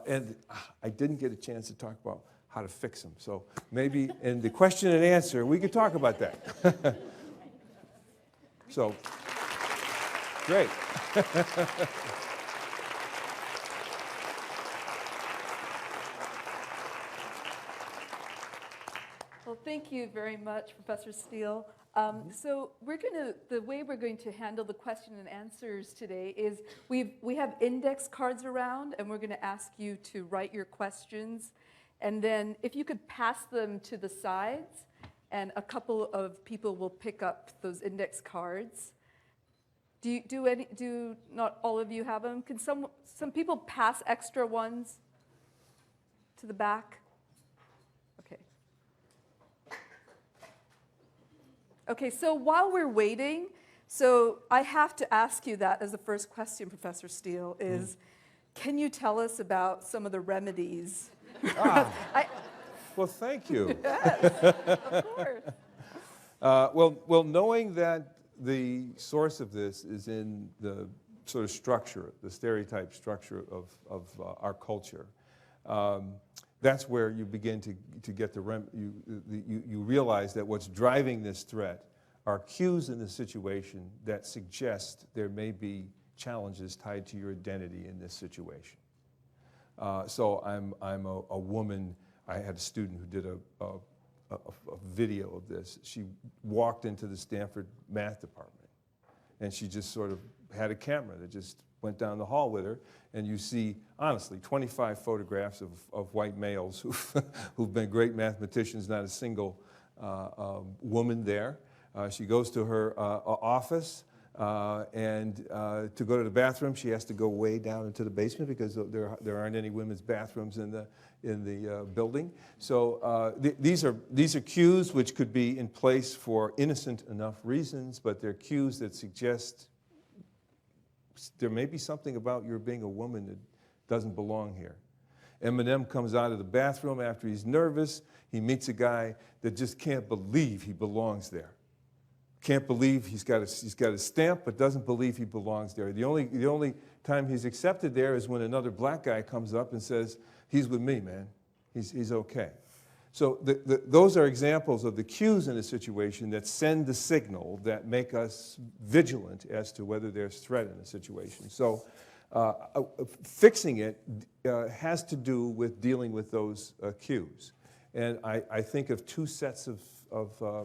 And I didn't get a chance to talk about how to fix them. So maybe in the question and answer, we could talk about that. So, great. Well, thank you very much, Professor Steele. So the way we're going to handle the question and answers today is we have index cards around, and we're going to ask you to write your questions, and then if you could pass them to the sides, and a couple of people will pick up those index cards. Do not all of you have them? Can some people pass extra ones to the back? Okay, so while we're waiting, so I have to ask you that as the first question, Professor Steele, is can you tell us about some of the remedies? Well, thank you. Yes, of course. Well, knowing that the source of this is in the sort of structure, the stereotype structure of our culture, that's where you begin to get you realize that what's driving this threat are cues in the situation that suggest there may be challenges tied to your identity in this situation. So I'm a woman. I had a student who did a video of this. She walked into the Stanford math department, and she just sort of had a camera that just went down the hall with her, and you see, honestly, 25 photographs of white males who've been great mathematicians, not a single woman there. She goes to her office, and to go to the bathroom, she has to go way down into the basement because there aren't any women's bathrooms in the building. So these are cues which could be in place for innocent enough reasons, but they're cues that suggest there may be something about your being a woman that doesn't belong here. Eminem comes out of the bathroom after he's nervous. He meets a guy that just can't believe he belongs there. Can't believe he's got a stamp, but doesn't believe he belongs there. The only time he's accepted there is when another black guy comes up and says, "He's with me, man. He's okay." So those are examples of the cues in a situation that send the signal that make us vigilant as to whether there's threat in a situation. So fixing it has to do with dealing with those cues. And I think of two sets of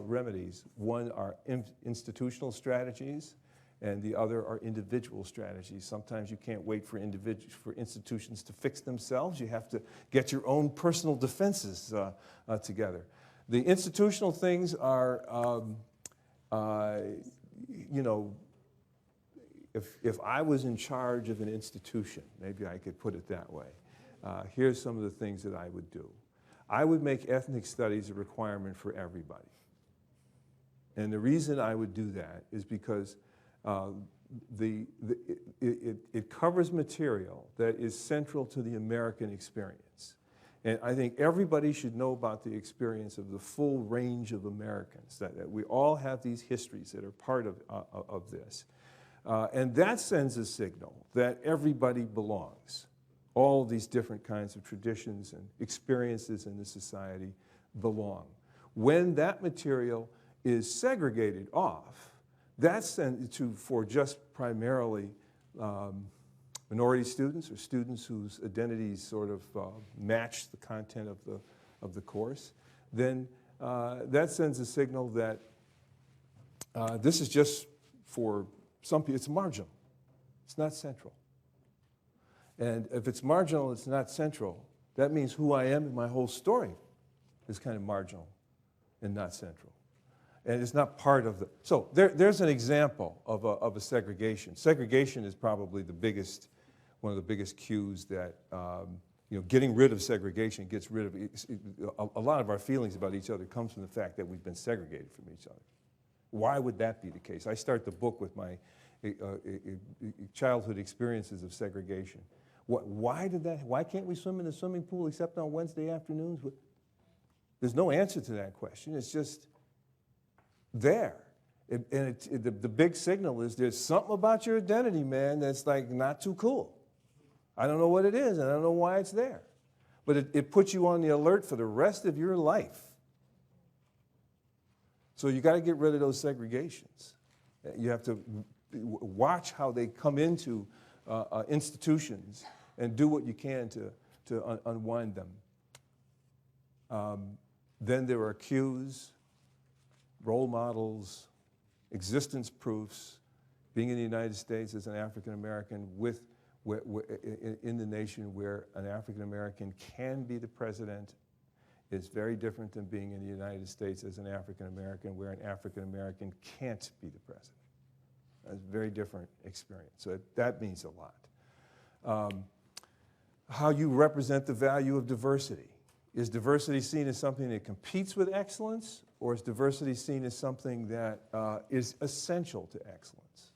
remedies. One are institutional strategies, and the other are individual strategies. Sometimes you can't wait for institutions to fix themselves. You have to get your own personal defenses together. The institutional things are, you know, if I was in charge of an institution, maybe I could put it that way, here's some of the things that I would do. I would make ethnic studies a requirement for everybody. And the reason I would do that is because it covers material that is central to the American experience. And I think everybody should know about the experience of the full range of Americans, that we all have these histories that are part of this. And that sends a signal that everybody belongs. All these different kinds of traditions and experiences in the society belong. When that material is segregated off, that's sent for just primarily minority students or students whose identities sort of match the content of the course, then that sends a signal that this is just for some people, it's marginal. It's not central. And if it's marginal, it's not central, that means who I am in my whole story is kind of marginal and not central. And it's not part of the, so there's an example of a segregation. Segregation is probably the biggest, one of the biggest cues that, you know, getting rid of segregation gets rid of, a lot of our feelings about each other comes from the fact that we've been segregated from each other. Why would that be the case? I start the book with my childhood experiences of segregation. Why can't we swim in the swimming pool except on Wednesday afternoons? There's no answer to that question. It's just there. The big signal is there's something about your identity, man, that's like not too cool. I don't know what it is, and I don't know why it's there. But it puts you on the alert for the rest of your life. So you got to get rid of those segregations. You have to watch how they come into institutions and do what you can to unwind them. Then there are cues, role models, existence proofs, being in the United States as an African American in the nation where an African American can be the president is very different than being in the United States as an African American where an African American can't be the president. That's a very different experience. So that means a lot. How you represent the value of diversity. Is diversity seen as something that competes with excellence, or is diversity seen as something that is essential to excellence?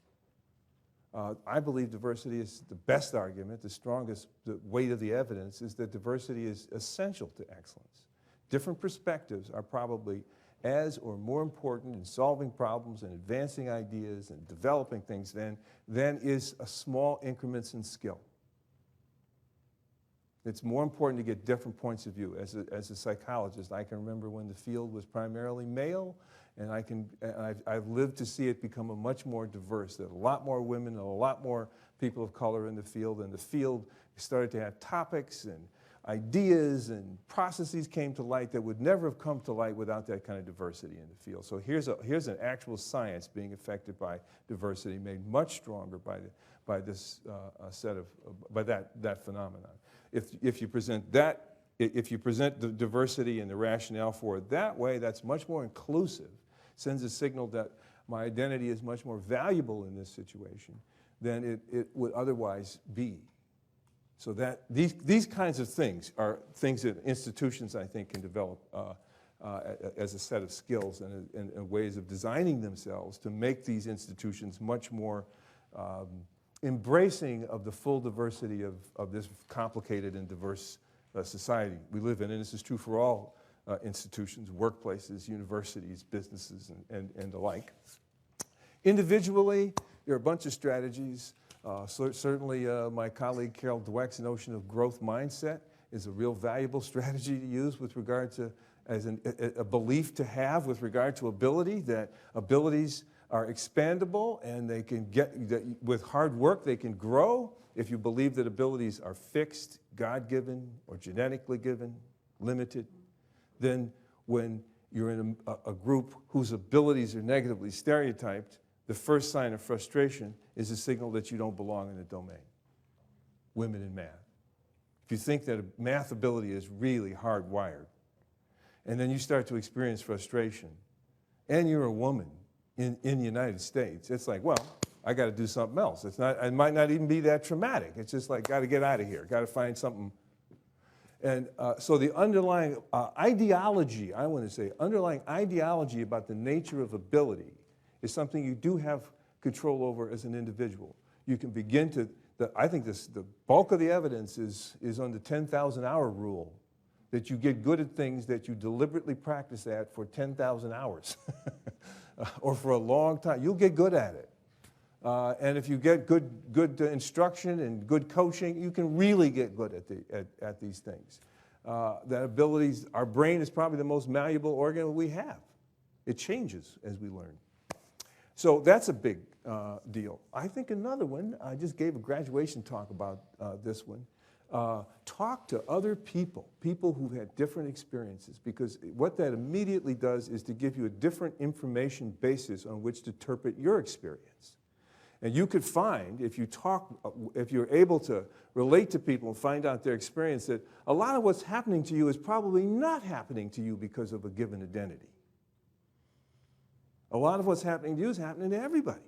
I believe diversity is the best argument, the strongest, the weight of the evidence is that diversity is essential to excellence. Different perspectives are probably as or more important in solving problems and advancing ideas and developing things than is a small increments in skill. It's more important to get different points of view. As a psychologist, I can remember when the field was primarily male, and I've lived to see it become a much more diverse. There are a lot more women and a lot more people of color in the field, and the field started to have topics and ideas and processes came to light that would never have come to light without that kind of diversity in the field. So here's an actual science being affected by diversity, made much stronger by that phenomenon. If you present the diversity and the rationale for it that way, that's much more inclusive, sends a signal that my identity is much more valuable in this situation than it would otherwise be. So that these kinds of things are things that institutions, I think, can develop as a set of skills and ways of designing themselves to make these institutions much more embracing of the full diversity of this complicated and diverse society we live in. And this is true for all institutions, workplaces, universities, businesses, and the like. Individually, there are a bunch of strategies. Certainly, my colleague Carol Dweck's notion of growth mindset is a real valuable strategy to use with regard to, as a belief to have with regard to ability, that abilities are expandable and they can with hard work, they can grow. If you believe that abilities are fixed, God-given, or genetically given, limited, then when you're in a group whose abilities are negatively stereotyped, the first sign of frustration is a signal that you don't belong in the domain. Women in math. If you think that a math ability is really hardwired, and then you start to experience frustration, and you're a woman in the United States, it's like, well, I got to do something else. It might not even be that traumatic. It's just like, got to get out of here, got to find something. And so the underlying ideology, I want to say, underlying ideology about the nature of ability is something you do have control over as an individual. You can begin to, I think the bulk of the evidence is on the 10,000-hour rule, that you get good at things that you deliberately practice at for 10,000 hours or for a long time. You'll get good at it. And if you get good instruction and good coaching, you can really get good at these things. That abilities, our brain is probably the most malleable organ we have. It changes as we learn. So that's a big deal. I think another one, I just gave a graduation talk about this one. talk to other people, people who've had different experiences, because what that immediately does is to give you a different information basis on which to interpret your experience. And you could find, if you're able to relate to people and find out their experience, that a lot of what's happening to you is probably not happening to you because of a given identity. A lot of what's happening to you is happening to everybody.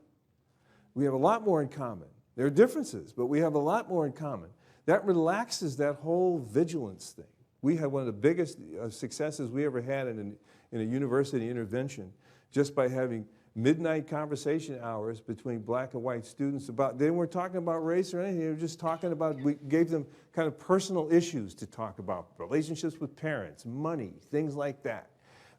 We have a lot more in common. There are differences, but we have a lot more in common. That relaxes that whole vigilance thing. We had one of the biggest successes we ever had in a university intervention just by having midnight conversation hours between black and white students about, they weren't talking about race or anything, they were just talking about, we gave them kind of personal issues to talk about, relationships with parents, money, things like that.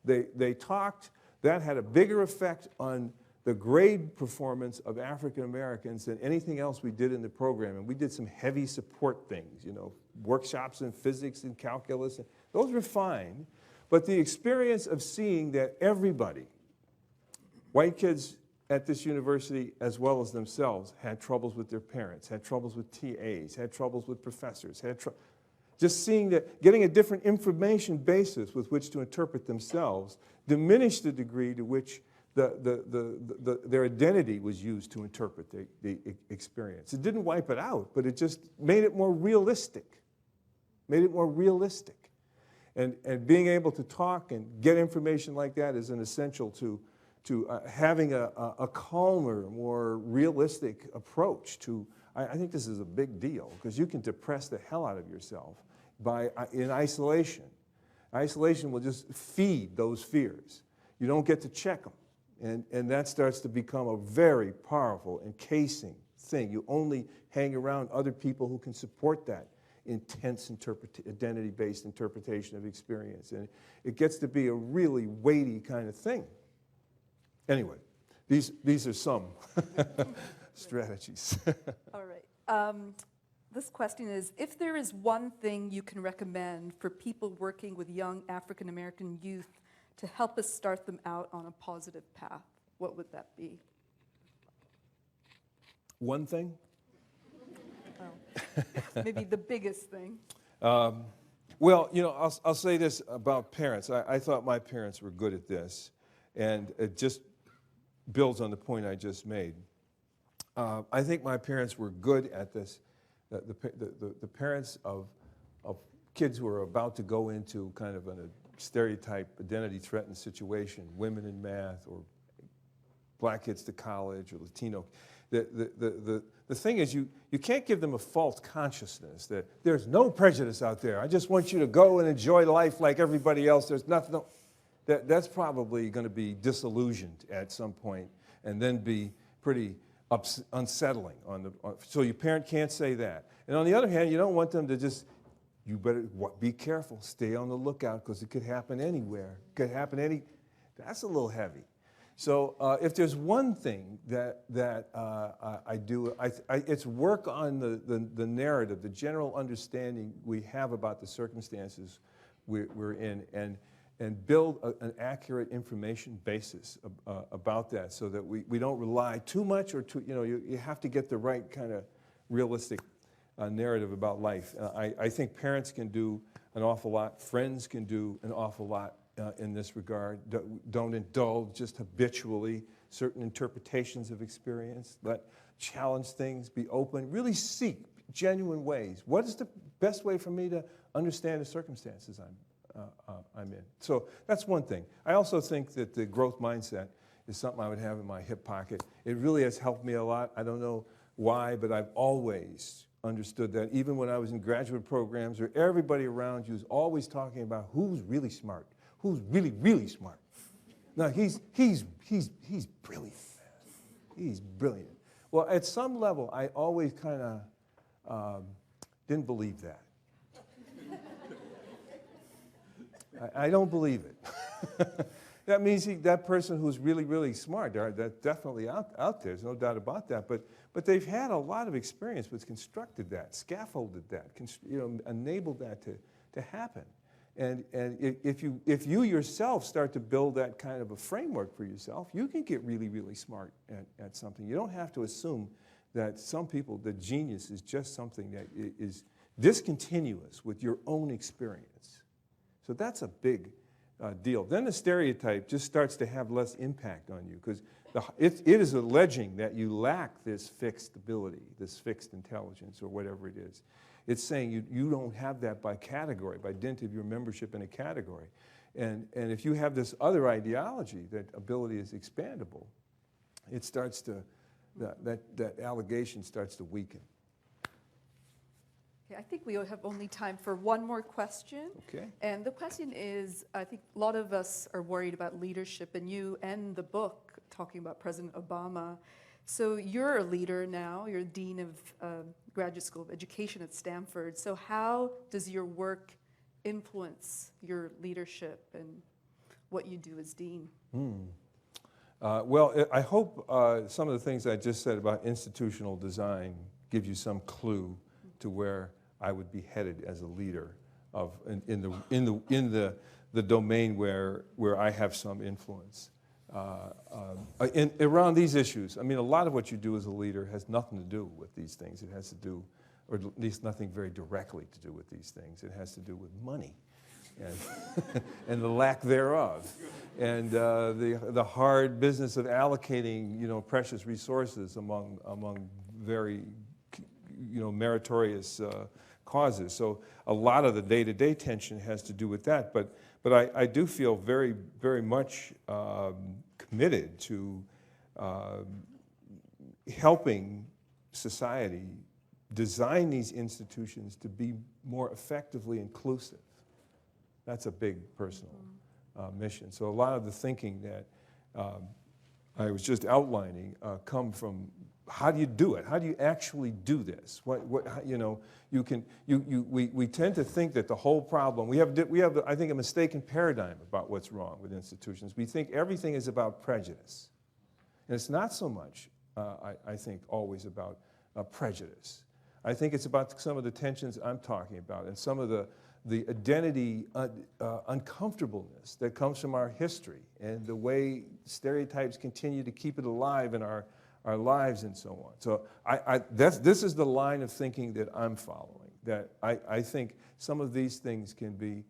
They talked, that had a bigger effect on the grade performance of African Americans than anything else we did in the program. And we did some heavy support things, you know, workshops in physics and calculus. And those were fine. But the experience of seeing that everybody, white kids at this university as well as themselves, had troubles with their parents, had troubles with TAs, had troubles with professors, just seeing that, getting a different information basis with which to interpret themselves diminished the degree to which their identity was used to interpret the experience. It didn't wipe it out, but it just made it more realistic. Made it more realistic. And being able to talk and get information like that is an essential to having a calmer, more realistic approach to, I think this is a big deal, because you can depress the hell out of yourself in isolation. Isolation will just feed those fears. You don't get to check them. And that starts to become a very powerful, encasing thing. You only hang around other people who can support that intense identity-based interpretation of experience. And it gets to be a really weighty kind of thing. Anyway, these are some strategies. All right. This question is, if there is one thing you can recommend for people working with young African American youth to help us start them out on a positive path, what would that be? One thing? Oh. Maybe the biggest thing. Well, you know, I'll say this about parents. I thought my parents were good at this, and it just builds on the point I just made. I think my parents were good at this. The parents of kids who are about to go into kind of a stereotype, identity-threatened situation, women in math, or black kids to college, or Latino. The thing is, you can't give them a false consciousness that there's no prejudice out there. I just want you to go and enjoy life like everybody else. There's nothing. That's probably going to be disillusioned at some point, and then be pretty unsettling. So your parent can't say that. And on the other hand, you don't want them to just, you better be careful, stay on the lookout, because it could happen anywhere. It could happen that's a little heavy. So if there's one thing that I do, it's work on the narrative, the general understanding we have about the circumstances we're in, and build an accurate information basis about that, so that we don't rely too much or too, you have to get the right kind of realistic narrative about life. I think parents can do an awful lot, friends can do an awful lot in this regard. Don't indulge just habitually certain interpretations of experience. Challenge things, be open, really seek genuine ways. What is the best way for me to understand the circumstances I'm in? So that's one thing. I also think that the growth mindset is something I would have in my hip pocket. It really has helped me a lot. I don't know why, but I've always understood that. Even when I was in graduate programs, where everybody around you is always talking about who's really smart, who's really, really smart. Now, he's brilliant. He's brilliant. Well, at some level, I always kind of didn't believe that. I don't believe it. That means that person who's really, really smart, that's definitely out there. There's no doubt about that. But they've had a lot of experience which constructed that, scaffolded that, enabled that to happen. And if you yourself start to build that kind of a framework for yourself, you can get really, really smart at something. You don't have to assume that some people, that genius is just something that is discontinuous with your own experience. So that's a big deal. Then the stereotype just starts to have less impact on you because it is alleging that you lack this fixed ability, this fixed intelligence, or whatever it is. It's saying you don't have that by category, by dint of your membership in a category. And if you have this other ideology that ability is expandable, it starts to, that allegation starts to weaken. Okay, I think we have only time for one more question. Okay. And the question is, I think a lot of us are worried about leadership, and you end the book talking about President Obama. So you're a leader now, you're Dean of Graduate School of Education at Stanford. So how does your work influence your leadership and what you do as Dean? Well, I hope some of the things I just said about institutional design give you some clue to where I would be headed as a leader of in the domain where I have some influence. Around these issues, I mean, a lot of what you do as a leader has nothing to do with these things. It has to do, or at least nothing very directly to do with these things. It has to do with money and the lack thereof, and the hard business of allocating, precious resources among very, meritorious causes. So a lot of the day-to-day tension has to do with that. But I do feel very, very much committed to helping society design these institutions to be more effectively inclusive. That's a big personal mission. So a lot of the thinking that I was just outlining come from how do you do it? How do you actually do this? We tend to think that the whole problem, we have I think a mistaken paradigm about what's wrong with institutions. We think everything is about prejudice. And it's not so much, I think, always about prejudice. I think it's about some of the tensions I'm talking about and some of the identity uncomfortableness that comes from our history and the way stereotypes continue to keep it alive in our lives and so on. So this is the line of thinking that I'm following, that I think some of these things can be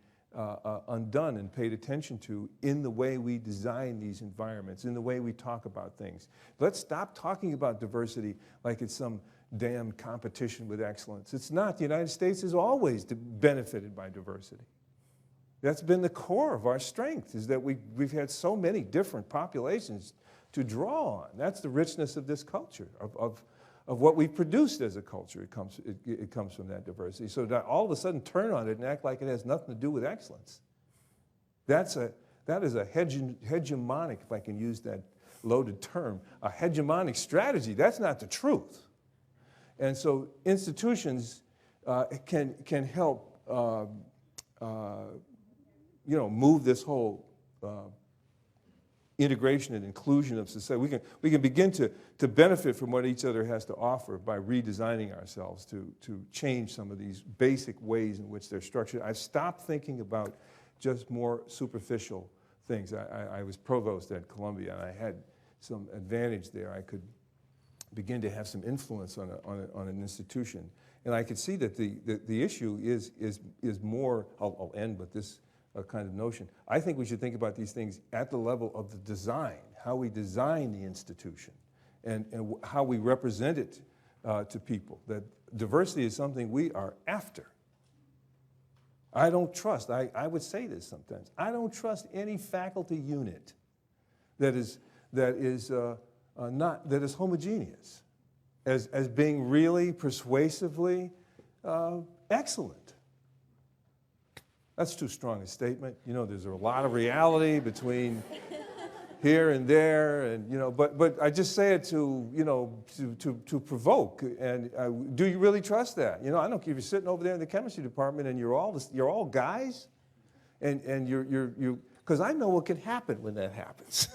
undone and paid attention to in the way we design these environments, in the way we talk about things. Let's stop talking about diversity like it's some damn competition with excellence. It's not. The United States has always benefited by diversity. That's been the core of our strength, is that we've had so many different populations to draw on. That's the richness of this culture, of what we've produced as a culture. It comes from that diversity. So to all of a sudden turn on it and act like it has nothing to do with excellence, that is a hegemonic, if I can use that loaded term, a hegemonic strategy. That's not the truth. And so institutions can help move this whole integration and inclusion of society. We can begin to benefit from what each other has to offer by redesigning ourselves to change some of these basic ways in which they're structured. I've stopped thinking about just more superficial things. I was provost at Columbia, and I had some advantage there. I could begin to have some influence on an institution. And I could see that the issue is more, I'll end with this kind of notion. I think we should think about these things at the level of the design, how we design the institution, and how we represent it to people. That diversity is something we are after. I don't trust, I would say this sometimes, I don't trust any faculty unit that is homogeneous as being really persuasively excellent. That's too strong a statement. There's a lot of reality between here and there, and but I just say it to provoke. And do you really trust that? I don't care if you're sitting over there in the chemistry department and you're all guys, and you're because I know what can happen when that happens.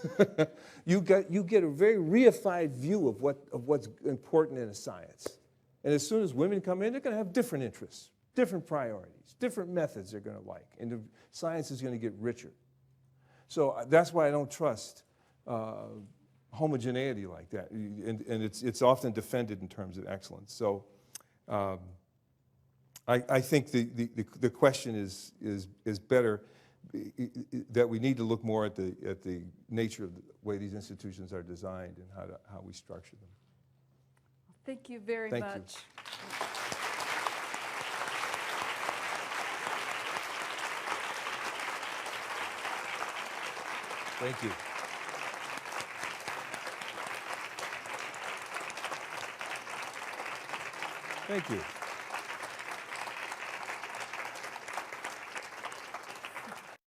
You get a very reified view of what's important in a science. And as soon as women come in, they're going to have different interests, different priorities, different methods they're going to like, and the science is going to get richer. So that's why I don't trust homogeneity like that, and it's often defended in terms of excellence. So I think the question is better, that we need to look more at the nature of the way these institutions are designed and how we structure them. Thank you very Thank much. you. Thank you. Thank you.